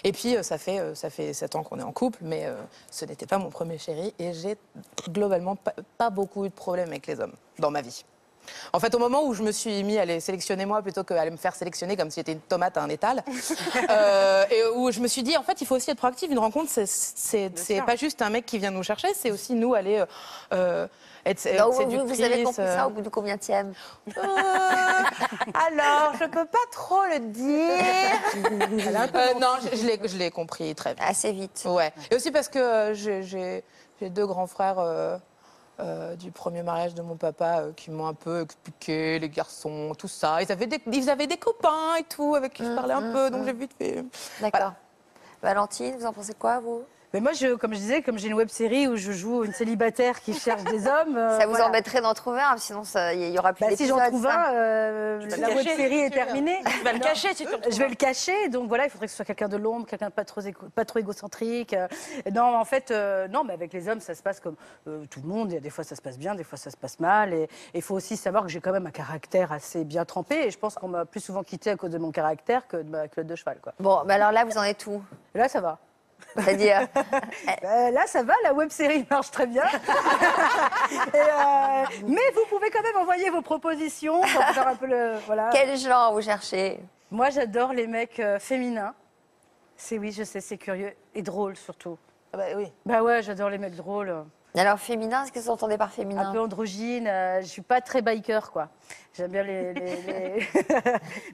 Et puis, ça fait 7 ans qu'on est en couple, mais ce n'était pas mon premier chéri et j'ai globalement pas beaucoup eu de problèmes avec les hommes dans ma vie. En fait, au moment où je me suis mis à les sélectionner moi plutôt qu'à me faire sélectionner comme si j'étais une tomate à un étal, et où je me suis dit, en fait, il faut aussi être proactif. Une rencontre, c'est pas juste un mec qui vient nous chercher, c'est aussi nous aller... être séductrice. Vous avez compris ça au bout de combienième? Alors, je peux pas trop le dire. Non, je l'ai compris très vite. Assez vite. Ouais. Et aussi parce que j'ai 2 grands frères du premier mariage de mon papa qui m'ont un peu expliqué les garçons, tout ça. Ils avaient des copains et tout avec qui je parlais un peu, donc j'ai vite fait. D'accord. Voilà. Valentine, vous en pensez quoi, vous? Mais moi, comme je disais, comme j'ai une web-série où je joue une célibataire qui cherche des hommes... ça vous embêterait d'en trouver un, sinon il y aura plus d'épisodes. Si j'en trouve un, la web-série est terminée. Tu vas le cacher, si tu le trouves. Je vais le cacher, donc voilà, il faudrait que ce soit quelqu'un de l'ombre, quelqu'un de pas trop égocentrique. Non, en fait, non, mais avec les hommes, ça se passe comme tout le monde. Des fois, ça se passe bien, des fois, ça se passe mal. Et il faut aussi savoir que j'ai quand même un caractère assez bien trempé. Et je pense qu'on m'a plus souvent quitté à cause de mon caractère que de ma culotte de cheval, quoi. Bon, mais alors là, vous en êtes où? Là, ça va. C'est-à-dire là, ça va, la web-série marche très bien. Mais vous pouvez quand même envoyer vos propositions pour faire un peu le... Voilà. Quel genre vous cherchez? Moi, j'adore les mecs féminins. Oui, je sais, c'est curieux. Et drôles, surtout. Ah bah oui. Bah ouais, j'adore les mecs drôles. Alors, féminin, qu'est-ce que vous entendez par féminin? Un peu androgyne. Je suis pas très biker, quoi. J'aime bien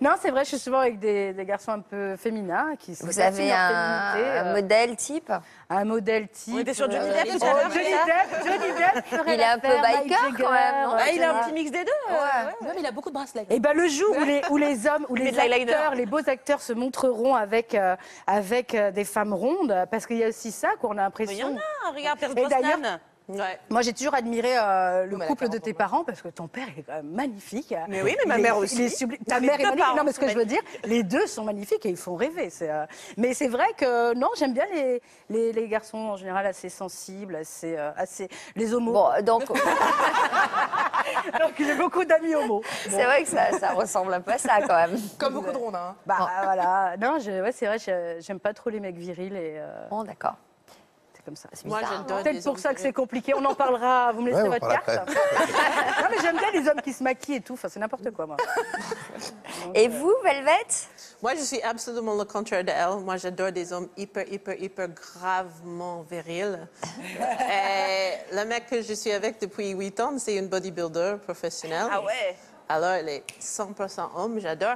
Non, c'est vrai, je suis souvent avec des garçons un peu féminins qui se Vous avez un modèle type? Un modèle type. On était sur Johnny Depp. Johnny Depp. Il est un peu biker quand même. Non, il a un petit mix des deux. Ouais, mais il a beaucoup de bracelets. Et ben le jour où les hommes, où les acteurs, les beaux acteurs se montreront avec des femmes rondes, parce qu'il y a aussi ça qu'on a l'impression. Il y en a, regarde, Pierce Et d'ailleurs, Brosnan. Ouais. moi j'ai toujours admiré le couple de tes parents parce que ton père est quand même magnifique. Mais oui, mais ma mère aussi. Il est sublime. Ta mère est magnifique. Non, mais ce que je veux dire, les deux sont magnifiques et ils font rêver. Mais c'est vrai que non, j'aime bien les garçons en général assez sensibles, assez les homos. Bon, donc donc j'ai beaucoup d'amis homos. c'est vrai que ça ressemble un peu à ça quand même. Comme beaucoup de rondes, hein. Bah voilà. Non, ouais, c'est vrai, j'aime pas trop les mecs virils et. Bon, d'accord. Comme ça. Moi, j'adore Peut-être pour ça que c'est compliqué. On en parlera. Vous me laissez votre carte. Non, mais j'aime bien les hommes qui se maquillent et tout. Enfin, c'est n'importe quoi, moi. Et vous, Velvet? Moi, je suis absolument le contraire d'elle. Moi, j'adore des hommes hyper gravement virils. Et le mec que je suis avec depuis 8 ans, c'est une bodybuilder professionnelle. Ah ouais. Alors, elle est 100% homme, j'adore.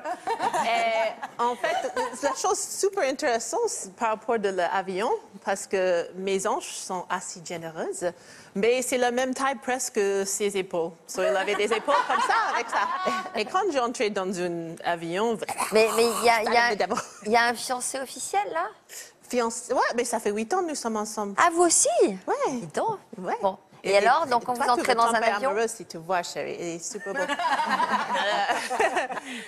Et en fait, la chose super intéressante par rapport de l'avion, parce que mes hanches sont assez généreuses, mais c'est la même taille presque que ses épaules. So, il avait des épaules comme ça, avec ça. Et quand j'entrais dans un avion... Mais il y a un fiancé officiel, là? Fiancé, ouais, mais ça fait 8 ans que nous sommes ensemble. Ah, vous aussi? Ouais. Dis donc. Ouais. Bon. Et alors, donc quand vous entrez dans un avion? Amoureuse, si tu vois, chérie, elle est super beau.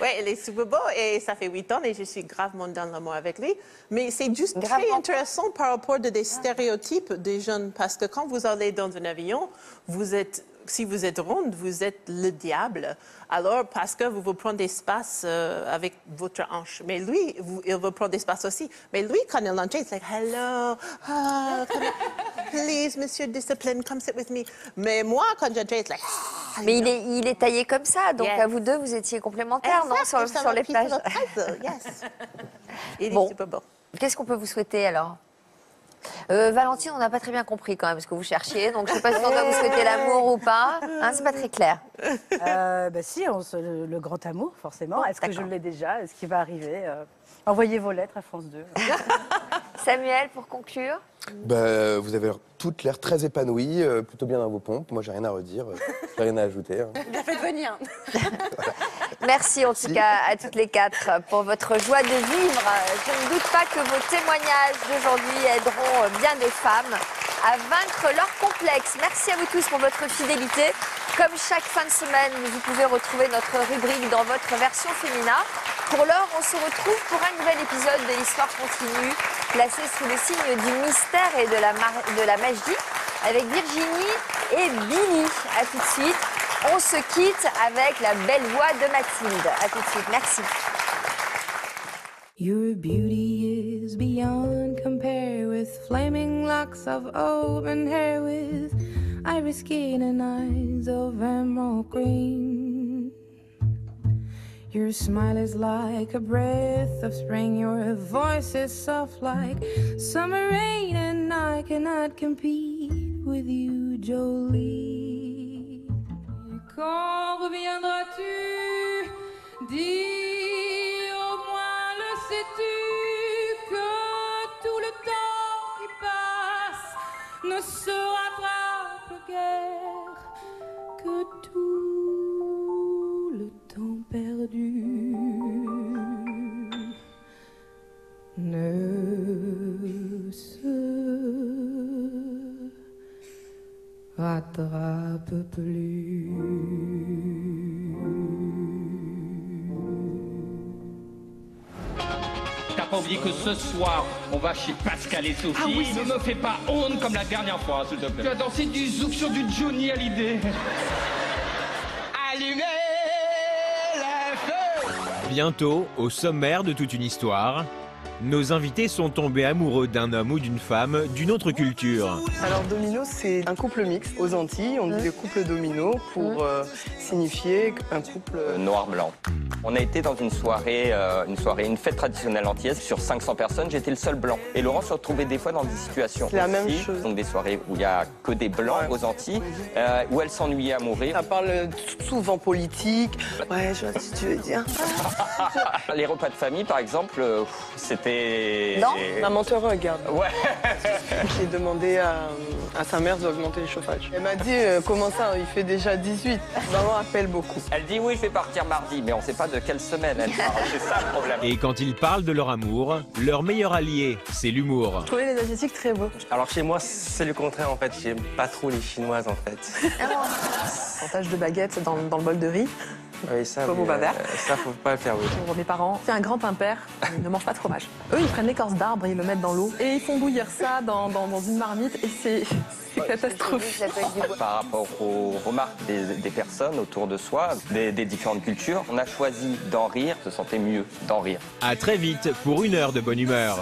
Oui, elle est super beau et ça fait 8 ans et je suis gravement dans l'amour avec lui. Mais c'est juste très intéressant par rapport à des stéréotypes des jeunes parce que quand vous allez dans un avion, si vous êtes ronde, vous êtes le diable. Alors, parce que vous vous prenez d'espace avec votre hanche. Mais lui, il veut prendre d'espace aussi. Mais lui, quand il entre, il est like, hello, please, monsieur, discipline, come sit with me. Mais moi, quand j'entre, il est like, mais il est taillé comme ça, donc à vous deux, vous étiez complémentaires, non, sur les plages. Yes. Il est super beau. Qu'est-ce qu'on peut vous souhaiter alors? Valentine, on n'a pas très bien compris quand même ce que vous cherchiez, donc je ne sais pas si on doit vous souhaiter l'amour ou pas. Hein, c'est pas très clair. Si, le grand amour, forcément. Est-ce que je l'ai déjà? Est-ce qu'il va arriver? Envoyez vos lettres à France 2. Samuel, pour conclure? Vous avez toutes l'air très épanouies, plutôt bien dans vos pompes. Moi, j'ai rien à redire, j'ai rien à ajouter. Hein. Il a fait venir. Merci en tout cas à toutes les quatre pour votre joie de vivre. Je ne doute pas que vos témoignages d'aujourd'hui aideront bien des femmes à vaincre leurs complexes. Merci à vous tous pour votre fidélité. Comme chaque fin de semaine, vous pouvez retrouver notre rubrique dans votre version féminin. Pour l'heure, on se retrouve pour un nouvel épisode de l'Histoire continue, placé sous le signe du mystère et de la magie, avec Virginie et Billy. À tout de suite. On se quitte avec la belle voix de Mathilde. À tout de suite. Merci. Your beauty is beyond compare with flaming locks of auburn hair with iris skin and eyes of emerald green. Your smile is like a breath of spring, your voice is soft like summer rain, and I cannot compete with you, Jolie. Quand reviendras-tu? Dis au moins le sais-tu que tout le temps qui passe ne se rattrape guère, que tout le temps perdu ne se rattrape plus. T'as pas oublié que ce soir, on va chez Pascal et Sophie. Ah oui, ne me fais pas honte comme la dernière fois, s'il te plaît. Tu as dansé du zouk sur du Johnny Hallyday. Allumez les feux. Bientôt, au sommaire de toute une histoire. Nos invités sont tombés amoureux d'un homme ou d'une femme d'une autre culture. Alors Domino, c'est un couple mixte aux Antilles. On dit le couple Domino pour signifier un couple noir-blanc. On a été dans une fête traditionnelle antillaise. Sur 500 personnes, j'étais le seul blanc. Et Laurent se retrouvait des fois dans des situations la même aussi, chose. Donc des soirées où il n'y a que des blancs aux Antilles, où elle s'ennuyait à mourir. Ça parle souvent politique. Ouais, je vois ce que tu veux dire. Les repas de famille, par exemple, c'était... Non, maman te regarde. Ouais. J'ai demandé à sa mère d'augmenter le chauffage. Elle m'a dit, comment ça, il fait déjà 18. Maman appelle beaucoup. Elle dit oui, je vais partir mardi, mais on ne sait pas de quelle semaine elle parle. C'est ça le problème. Et quand ils parlent de leur amour, leur meilleur allié, c'est l'humour. Je trouvais les Asiatiques très beaux. Alors chez moi, c'est le contraire en fait. J'aime pas trop les Chinoises en fait. Pourcentage de baguettes dans le bol de riz. Oui, ça, Comme au bavard. Ça, faut pas le faire, oui. Pour mes parents, c'est un grand pain-père, ils ne mangent pas de fromage. Eux, ils prennent l'écorce d'arbre et ils le mettent dans l'eau. Et ils font bouillir ça dans une marmite et c'est catastrophique. Par rapport aux remarques des personnes autour de soi, des différentes cultures, on a choisi d'en rire, se sentait mieux d'en rire. À très vite pour une heure de bonne humeur.